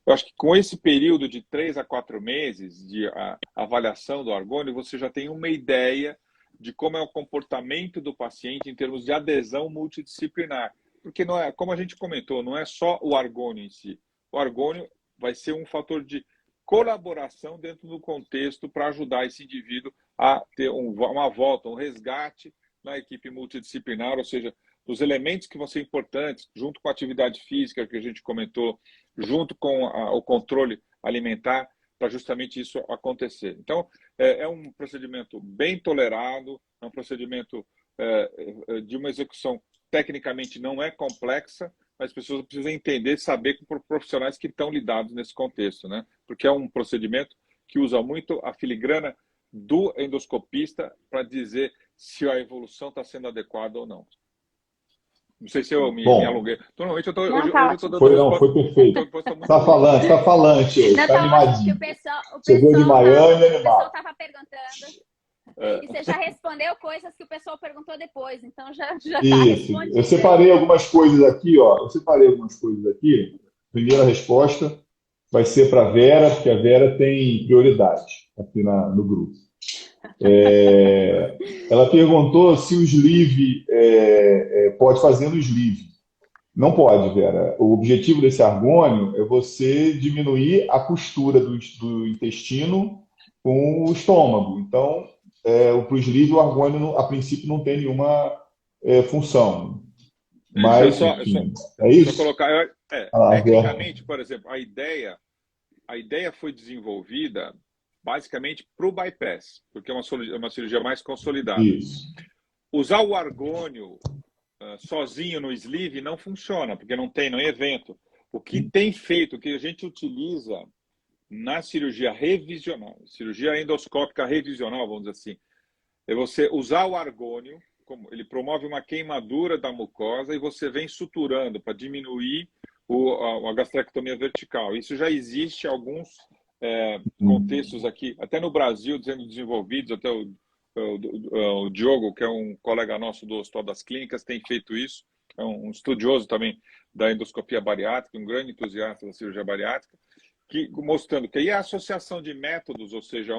Eu acho que com esse período de 3 a 4 meses de avaliação do argônio, você já tem uma ideia de como é o comportamento do paciente em termos de adesão multidisciplinar. Porque não é, como a gente comentou, não é só o argônio em si. O argônio vai ser um fator de colaboração dentro do contexto para ajudar esse indivíduo a ter uma volta, um resgate na equipe multidisciplinar, ou seja, os elementos que vão ser importantes, junto com a atividade física que a gente comentou, junto com o controle alimentar, para justamente isso acontecer. Então, é um procedimento bem tolerado, é um procedimento de uma execução tecnicamente não é complexa, mas as pessoas precisam entender, saber por profissionais que estão lidados nesse contexto, né? Porque é um procedimento que usa muito a filigrana do endoscopista para dizer se a evolução está sendo adequada ou não. Não sei se eu me alonguei. Normalmente hoje eu estou dando foi perfeito. Está falante hoje, está animadinho. Chegou de Miami, o pessoal estava perguntando. E você já respondeu coisas que o pessoal perguntou depois, então já está respondido. Eu separei algumas coisas aqui, ó. Primeira resposta vai ser para a Vera, porque a Vera tem prioridade aqui no grupo. Ela perguntou se o sleeve pode fazer no sleeve. Não pode, Vera. O objetivo desse argônio é você diminuir a costura do intestino com o estômago. Então, para o sleeve, o argônio, a princípio, não tem nenhuma função. Mas, enfim, é isso? Colocar, tecnicamente, por exemplo, a ideia foi desenvolvida basicamente para o bypass, porque é uma cirurgia mais consolidada. Isso. Usar o argônio sozinho no sleeve não funciona, porque não tem evento. O que tem feito, o que a gente utiliza na cirurgia revisional, cirurgia endoscópica revisional, vamos dizer assim, é você usar o argônio, ele promove uma queimadura da mucosa e você vem suturando para diminuir a gastrectomia vertical. Isso já existe em alguns contextos aqui, até no Brasil, sendo desenvolvidos, até o Diogo, que é um colega nosso do Hospital das Clínicas, tem feito isso, é um estudioso também da endoscopia bariátrica, um grande entusiasta da cirurgia bariátrica, mostrando que aí é a associação de métodos, ou seja,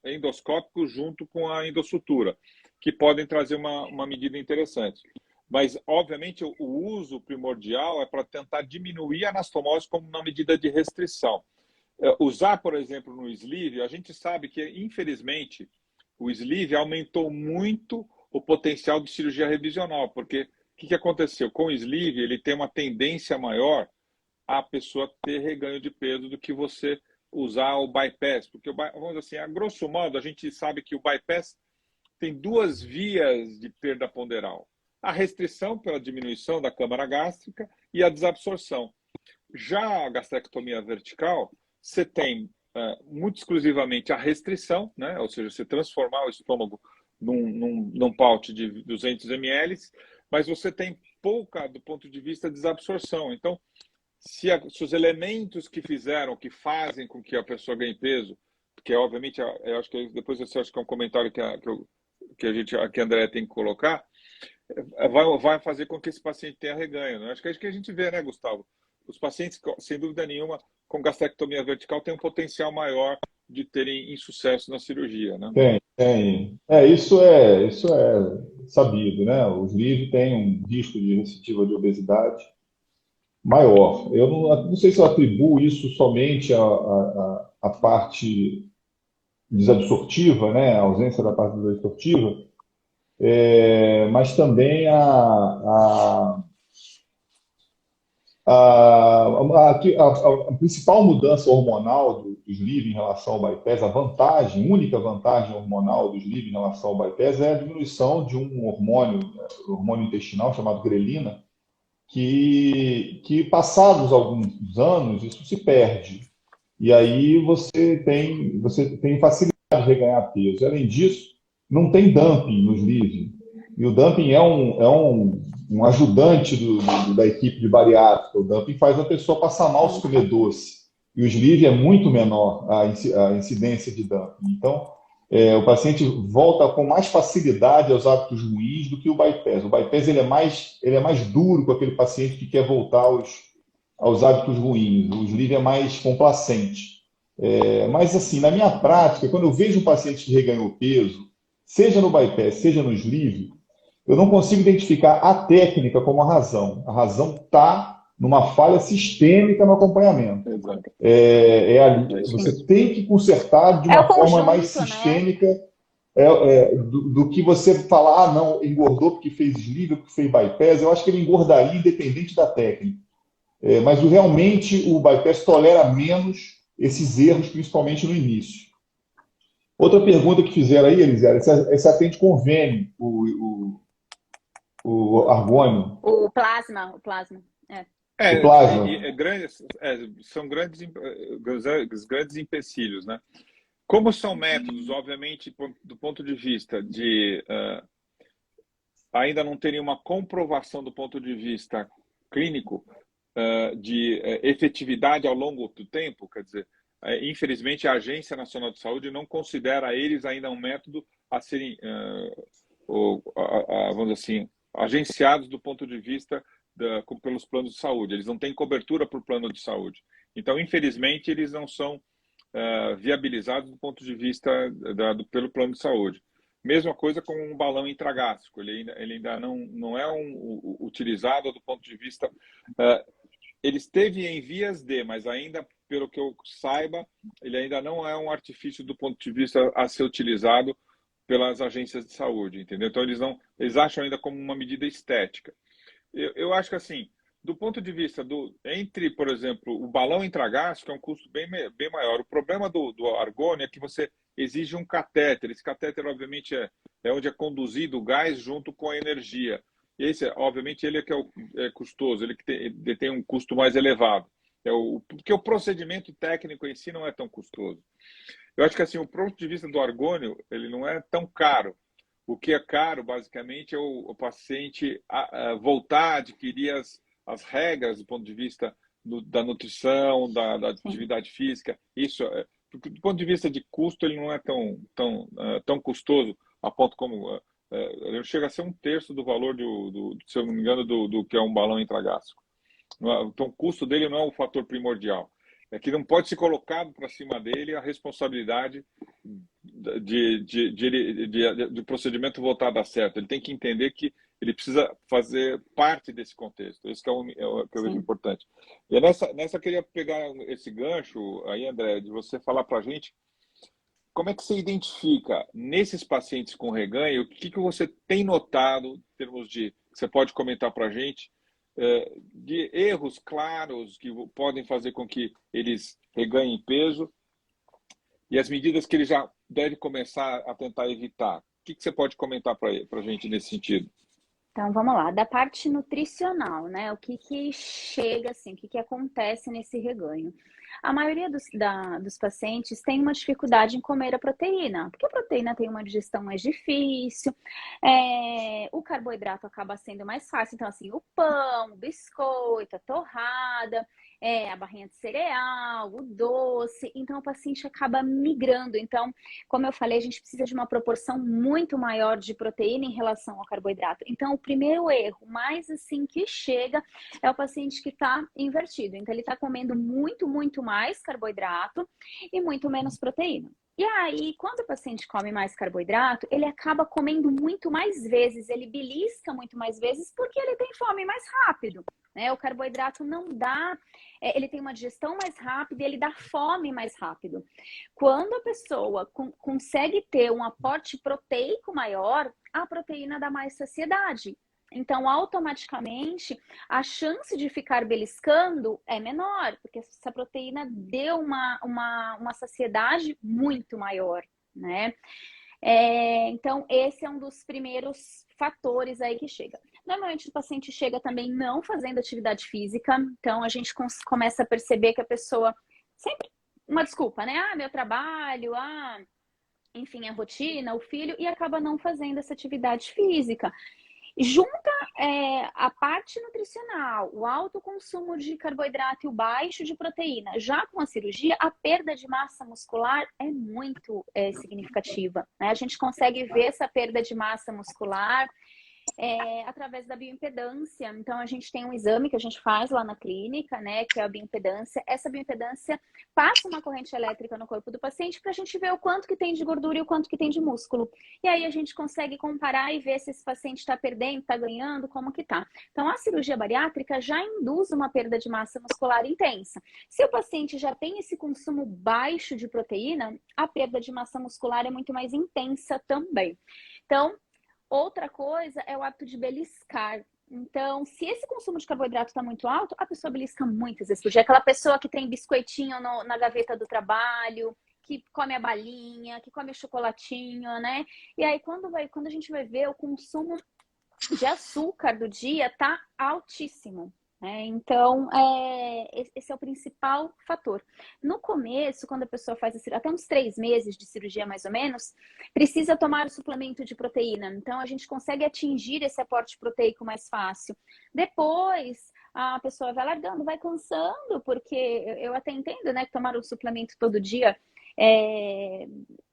endoscópico junto com a endossutura, que podem trazer uma medida interessante. Mas, obviamente, o uso primordial é para tentar diminuir a anastomose como uma medida de restrição. Usar, por exemplo, no sleeve, a gente sabe que, infelizmente, o sleeve aumentou muito o potencial de cirurgia revisional, porque o que aconteceu? Com o sleeve, ele tem uma tendência maior a pessoa ter reganho de peso do que você usar o bypass. Porque, vamos dizer assim, a grosso modo, a gente sabe que o bypass tem duas vias de perda ponderal. A restrição pela diminuição da câmara gástrica e a desabsorção. Já a gastrectomia vertical, você tem muito exclusivamente a restrição, né? Ou seja, você transformar o estômago num pouch de 200 ml, mas você tem pouca do ponto de vista de desabsorção. Então, se os elementos que fazem com que a pessoa ganhe peso, porque obviamente, eu acho que depois eu acho que é um comentário que a André tem que colocar, vai fazer com que esse paciente tenha reganho, né? Acho que a gente vê, né, Gustavo? Os pacientes, sem dúvida nenhuma, com gastrectomia vertical têm um potencial maior de terem insucesso na cirurgia, né? Tem. Isso é sabido, né? O sleeve tem um risco de recidiva de obesidade maior. Eu não sei se eu atribuo isso somente à parte desabsortiva, né? A ausência da parte desabsortiva, mas também a principal mudança hormonal do sleeve em relação ao bypass, única vantagem hormonal do sleeve em relação ao bypass é a diminuição de um hormônio intestinal chamado grelina, que passados alguns anos isso se perde. E aí você tem facilidade de reganhar peso. Além disso, não tem dumping no sleeve. E o dumping é um ajudante da equipe de bariátrica. O dumping faz a pessoa passar mal se comer doce. E o sleeve é muito menor a incidência de dumping. Então, o paciente volta com mais facilidade aos hábitos ruins do que o bypass. O bypass ele é mais duro com aquele paciente que quer voltar aos hábitos ruins. O sleeve é mais complacente. Mas, assim, na minha prática, quando eu vejo um paciente que reganhou peso, seja no bypass, seja no sleeve, eu não consigo identificar a técnica como a razão. A razão está numa falha sistêmica no acompanhamento. Você tem que consertar de uma forma mais sistêmica, do que você falar, não, engordou porque fez sleeve, porque fez bypass. Eu acho que ele engordaria independente da técnica. Mas realmente o bypass tolera menos esses erros, principalmente no início. Outra pergunta que fizeram aí, Elisiara, se atende convênio o argônio, O plasma, o plasma. o plasma. São grandes empecilhos, né? Como são métodos, obviamente, do ponto de vista de ainda não terem uma comprovação do ponto de vista clínico de efetividade ao longo do tempo, quer dizer, infelizmente a Agência Nacional de Saúde não considera eles ainda um método a serem, vamos dizer assim, agenciados do ponto de vista pelos planos de saúde. Eles não têm cobertura por plano de saúde. Então, infelizmente, eles não são viabilizados do ponto de vista pelo plano de saúde. Mesma coisa com um balão intragástrico. Ele ainda não é utilizado do ponto de vista... ele esteve em vias de, mas ainda, pelo que eu saiba, ele ainda não é um artifício do ponto de vista a ser utilizado pelas agências de saúde, entendeu? Então, eles acham ainda como uma medida estética. Eu acho que, assim, do ponto de vista entre, por exemplo, o balão intragástrico é um custo bem maior. O problema do argônio é que você exige um catéter. Esse catéter, obviamente, é onde é conduzido o gás junto com a energia. Esse, obviamente, ele é que é custoso, ele que tem um custo mais elevado. Porque o procedimento técnico em si não é tão custoso. Eu acho que, assim, o ponto de vista do argônio, ele não é tão caro. O que é caro, basicamente, é o paciente voltar a adquirir as regras do ponto de vista da nutrição, da atividade física. Isso, porque do ponto de vista de custo, ele não é tão custoso, a ponto como... ele chega a ser 1/3 do valor, se eu não me engano, do que é um balão intragástrico. Então, o custo dele não é o fator primordial. É que não pode ser colocado para cima dele a responsabilidade de procedimento voltar a dar certo. Ele tem que entender que ele precisa fazer parte desse contexto. Isso que é que eu vejo importante. E nessa eu queria pegar esse gancho aí, André, de você falar para a gente como é que você identifica nesses pacientes com reganho, o que você tem notado em termos de, você pode comentar para a gente, de erros claros que podem fazer com que eles reganhem peso e as medidas que ele já deve começar a tentar evitar. O que você pode comentar para a gente nesse sentido? Então, vamos lá. Da parte nutricional, né? O que chega, assim, o que acontece nesse reganho? A maioria dos pacientes tem uma dificuldade em comer a proteína, porque a proteína tem uma digestão mais difícil, o carboidrato acaba sendo mais fácil. Então, assim, o pão, o biscoito, a torrada, a barrinha de cereal, o doce. Então, o paciente acaba migrando. Então, como eu falei, a gente precisa de uma proporção muito maior de proteína em relação ao carboidrato. Então, o primeiro erro, mais assim que chega, é o paciente que está invertido. Então, ele está comendo muito mais carboidrato e muito menos proteína. E aí, quando o paciente come mais carboidrato, ele acaba comendo muito mais vezes, ele belisca muito mais vezes porque ele tem fome mais rápido, né? O carboidrato não dá, ele tem uma digestão mais rápida e ele dá fome mais rápido. Quando a pessoa consegue ter um aporte proteico maior, a proteína dá mais saciedade. Então, automaticamente, a chance de ficar beliscando é menor, porque essa proteína deu uma saciedade muito maior, né? Então, esse é um dos primeiros fatores aí que chega. Normalmente, o paciente chega também não fazendo atividade física, então a gente começa a perceber que a pessoa sempre uma desculpa, né? Meu trabalho, enfim, a rotina, o filho, e acaba não fazendo essa atividade física. Junta a parte nutricional, o alto consumo de carboidrato e o baixo de proteína. Já com a cirurgia, a perda de massa muscular é muito significativa, né? A gente consegue ver essa perda de massa muscular através da bioimpedância. Então, a gente tem um exame que a gente faz lá na clínica, né, que é a bioimpedância. Essa bioimpedância passa uma corrente elétrica no corpo do paciente para a gente ver o quanto que tem de gordura e o quanto que tem de músculo. E aí a gente consegue comparar e ver se esse paciente está perdendo, está ganhando, como que tá. Então, a cirurgia bariátrica já induz uma perda de massa muscular intensa. Se o paciente já tem esse consumo baixo de proteína, a perda de massa muscular é muito mais intensa também. Então, outra coisa é o hábito de beliscar. Então, se esse consumo de carboidrato está muito alto, a pessoa belisca muitas vezes por dia. Aquela pessoa que tem biscoitinho na gaveta do trabalho, que come a balinha, que come o chocolatinho, né? E aí, quando a gente vai ver, o consumo de açúcar do dia está altíssimo. Então, esse é o principal fator. No começo, quando a pessoa faz até uns 3 meses de cirurgia, mais ou menos, precisa tomar o suplemento de proteína. Então, a gente consegue atingir esse aporte proteico mais fácil. Depois, a pessoa vai largando, vai cansando, porque eu até entendo, né, que tomar o suplemento todo dia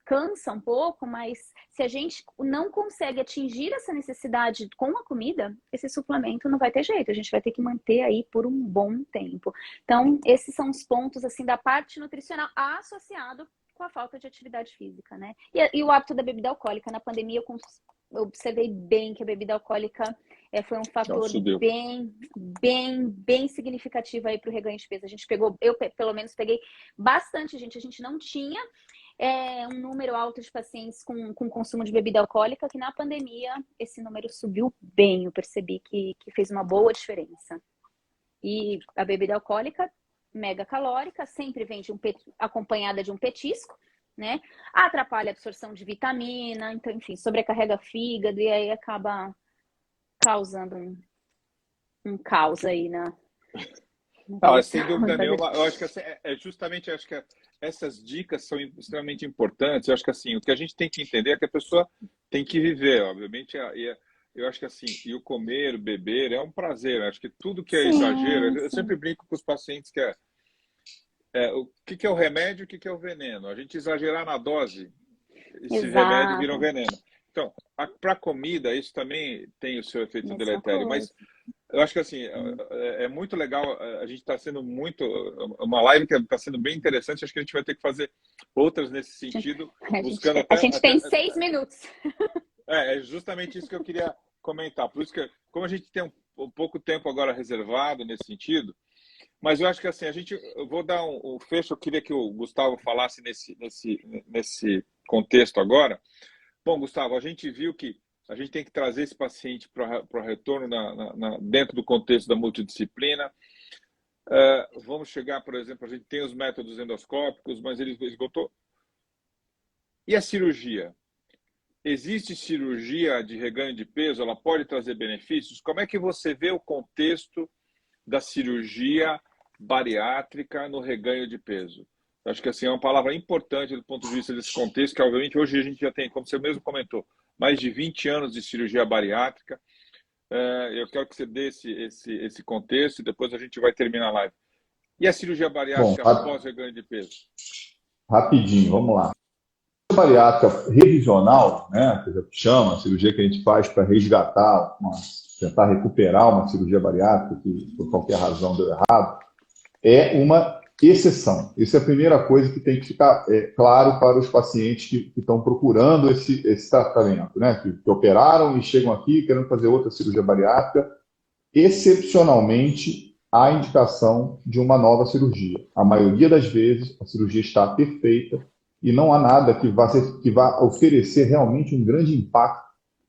cansa um pouco, mas se a gente não consegue atingir essa necessidade com a comida, esse suplemento não vai ter jeito, a gente vai ter que manter aí por um bom tempo. Então, esses são os pontos, assim, da parte nutricional associado com a falta de atividade física, né? E o hábito da bebida alcoólica. Na pandemia, eu observei bem que a bebida alcoólica foi um fator bem significativo aí para o reganho de peso. A gente pegou, eu pelo menos peguei bastante gente. A gente não tinha um número alto de pacientes com consumo de bebida alcoólica, que na pandemia esse número subiu bem. Eu percebi que fez uma boa diferença. E a bebida alcoólica, mega calórica, sempre vem acompanhada de um petisco, né? Atrapalha a absorção de vitamina, então, enfim, sobrecarrega fígado e aí acaba causando um caos aí sem dúvida nenhuma. Eu acho que justamente acho que essas dicas são extremamente importantes. Eu acho que assim, o que a gente tem que entender é que a pessoa tem que viver, obviamente. Eu acho que assim, e o comer, o beber é um prazer. Eu acho que tudo que é exagero, eu sempre brinco com os pacientes que o que é o remédio, o que é o veneno. A gente exagerar na dose, esse remédio vira um veneno. Então, para a comida, isso também tem o seu efeito deletério, mas eu acho que assim, é muito legal, a gente está sendo uma live que está sendo bem interessante, acho que a gente vai ter que fazer outras nesse sentido, buscando a gente tem 6 minutos. É justamente isso que eu queria comentar, por isso que, como a gente tem um pouco tempo agora reservado nesse sentido, mas eu acho que assim, eu vou dar um fecho, eu queria que o Gustavo falasse nesse contexto agora. Bom, Gustavo, a gente viu que a gente tem que trazer esse paciente para o retorno dentro do contexto da multidisciplina. Vamos chegar, por exemplo, a gente tem os métodos endoscópicos, mas ele esgotou. E a cirurgia? Existe cirurgia de reganho de peso? Ela pode trazer benefícios? Como é que você vê o contexto da cirurgia bariátrica no reganho de peso? Acho que assim, é uma palavra importante do ponto de vista desse contexto, que obviamente hoje a gente já tem, como você mesmo comentou, mais de 20 anos de cirurgia bariátrica. Eu quero que você dê esse contexto e depois a gente vai terminar a live. E a cirurgia bariátrica após reganho de peso? Rapidinho, vamos lá. A cirurgia bariátrica revisional, né, que chama, a cirurgia que a gente faz para resgatar, tentar recuperar uma cirurgia bariátrica que por qualquer razão deu errado, é uma exceção. Isso é a primeira coisa que tem que ficar claro para os pacientes que estão procurando esse tratamento, né? Que operaram e chegam aqui querendo fazer outra cirurgia bariátrica. Excepcionalmente, há indicação de uma nova cirurgia. A maioria das vezes, a cirurgia está perfeita e não há nada que vá oferecer realmente um grande impacto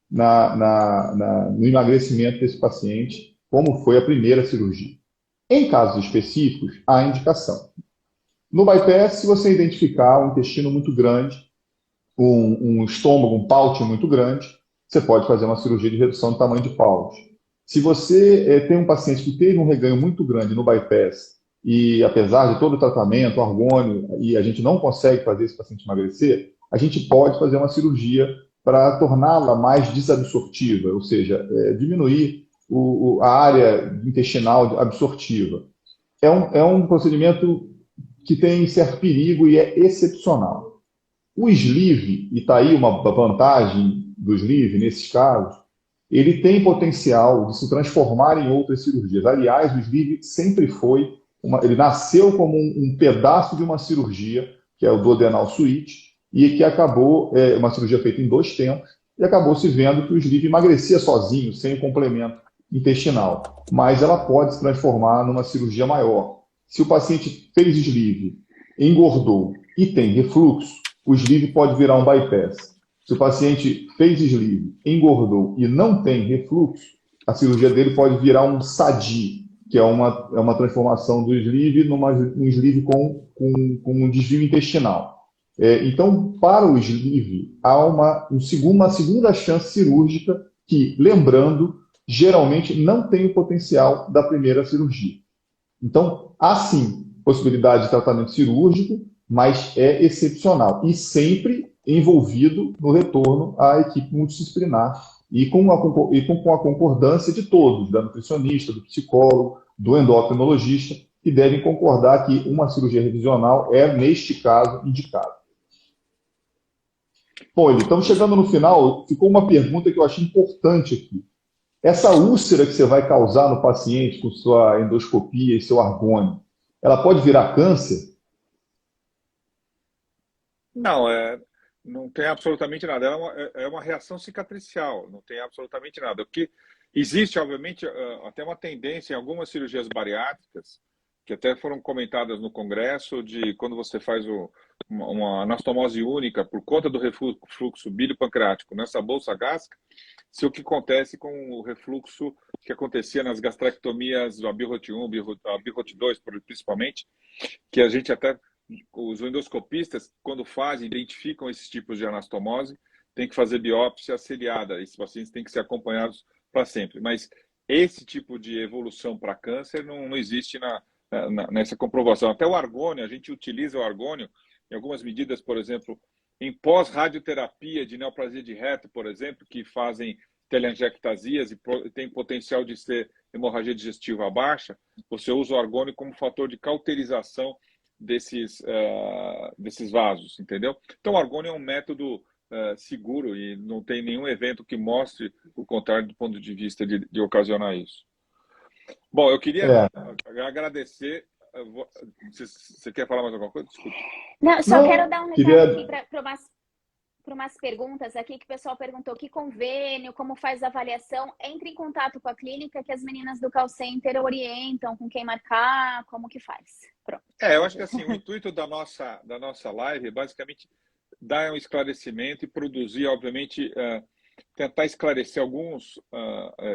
no emagrecimento desse paciente, como foi a primeira cirurgia. Em casos específicos, há indicação. No bypass, se você identificar um intestino muito grande, um estômago, um pouch muito grande, você pode fazer uma cirurgia de redução do tamanho de pouch. Se você tem um paciente que teve um reganho muito grande no bypass e, apesar de todo o tratamento, argônio, e a gente não consegue fazer esse paciente emagrecer, a gente pode fazer uma cirurgia para torná-la mais desabsortiva, ou seja, diminuir a área intestinal absortiva. É um procedimento que tem certo perigo e é excepcional. O sleeve, e está aí uma vantagem do sleeve nesses casos, ele tem potencial de se transformar em outras cirurgias. Aliás, o sleeve sempre foi ele nasceu como um pedaço de uma cirurgia, que é o duodenal switch, e que acabou, uma cirurgia feita em 2 tempos, e acabou se vendo que o sleeve emagrecia sozinho, sem complemento intestinal. Mas ela pode se transformar numa cirurgia maior. Se o paciente fez sleeve, engordou e tem refluxo, o sleeve pode virar um bypass. Se o paciente fez sleeve, engordou e não tem refluxo, a cirurgia dele pode virar um SADI, que é uma transformação do sleeve num sleeve com um desvio intestinal. Então, para o sleeve, há uma segunda chance cirúrgica que, lembrando, geralmente não tem o potencial da primeira cirurgia. Então, há sim possibilidade de tratamento cirúrgico, mas é excepcional e sempre envolvido no retorno à equipe multidisciplinar e com a concordância de todos, da nutricionista, do psicólogo, do endocrinologista, que devem concordar que uma cirurgia revisional é, neste caso, indicada. Bom, estamos chegando no final. Ficou uma pergunta que eu achei importante aqui. Essa úlcera que você vai causar no paciente com sua endoscopia e seu argônio, ela pode virar câncer? Não, não tem absolutamente nada. É uma reação cicatricial, não tem absolutamente nada. O que existe, obviamente, até uma tendência em algumas cirurgias bariátricas, que até foram comentadas no Congresso, de quando você faz uma anastomose única por conta do refluxo bílio-pancreático nessa bolsa gástrica, se o que acontece com o refluxo que acontecia nas gastrectomias do Abirrot 1, Abirrot 2, principalmente, que a gente até, os endoscopistas, quando identificam esses tipos de anastomose, tem que fazer biópsia seriada. Esses pacientes têm que ser acompanhados para sempre. Mas esse tipo de evolução para câncer não existe nessa comprovação. Até o argônio, a gente utiliza o argônio em algumas medidas, por exemplo, em pós-radioterapia de neoplasia de reto, por exemplo, que fazem telangiectasias e tem potencial de ser hemorragia digestiva baixa, você usa o argônio como fator de cauterização desses vasos, entendeu? Então, o argônio é um método seguro e não tem nenhum evento que mostre o contrário do ponto de vista de ocasionar isso. Bom, eu queria agradecer. Você quer falar mais alguma coisa? Desculpa. Não, só quero dar um recado aqui para umas perguntas aqui que o pessoal perguntou: que convênio, como faz a avaliação? Entre em contato com a clínica que as meninas do call center orientam com quem marcar, como que faz. Pronto. Eu acho que assim, o intuito da nossa live é basicamente dar um esclarecimento e produzir, obviamente, tentar esclarecer alguns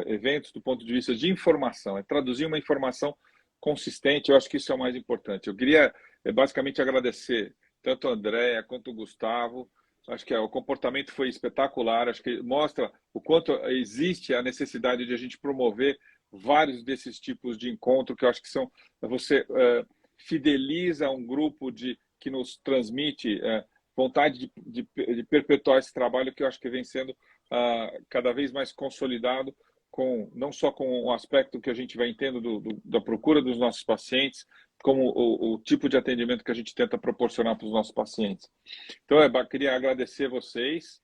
eventos do ponto de vista de informação, é traduzir uma informação consistente. Eu acho que isso é o mais importante. Eu queria basicamente agradecer tanto a Andréa quanto o Gustavo. Acho que o comportamento foi espetacular, acho que mostra o quanto existe a necessidade de a gente promover vários desses tipos de encontro, que eu acho que você fideliza um grupo que nos transmite vontade de perpetuar esse trabalho, que eu acho que vem sendo cada vez mais consolidado, não só com o aspecto que a gente vai tendo da procura dos nossos pacientes, como o tipo de atendimento que a gente tenta proporcionar para os nossos pacientes. Então, eu queria agradecer vocês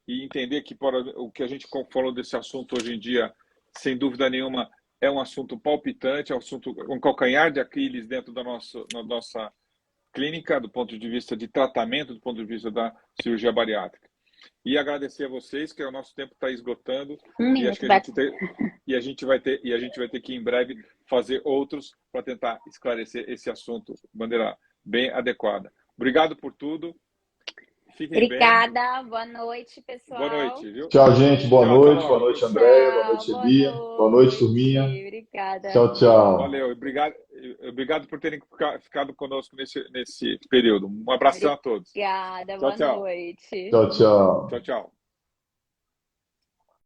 e entender que o que a gente falou desse assunto hoje em dia, sem dúvida nenhuma, é um assunto palpitante, é um calcanhar de Aquiles dentro da nossa clínica, do ponto de vista de tratamento, do ponto de vista da cirurgia bariátrica. E agradecer a vocês, que o nosso tempo está esgotando, e acho que a gente vai ter que em breve fazer outros para tentar esclarecer esse assunto de maneira bem adequada. Obrigado por tudo. Fiquem Obrigada. bem. Boa noite, pessoal. Boa noite, viu? Tchau, gente. Boa noite. Boa noite, Andréia. Boa noite, Elia. Boa noite, turminha. Obrigada. Tchau, tchau. Valeu. Obrigado por terem ficado conosco nesse período. Um abração a todos. Obrigada. Tchau, boa noite. Tchau, tchau. Tchau, tchau.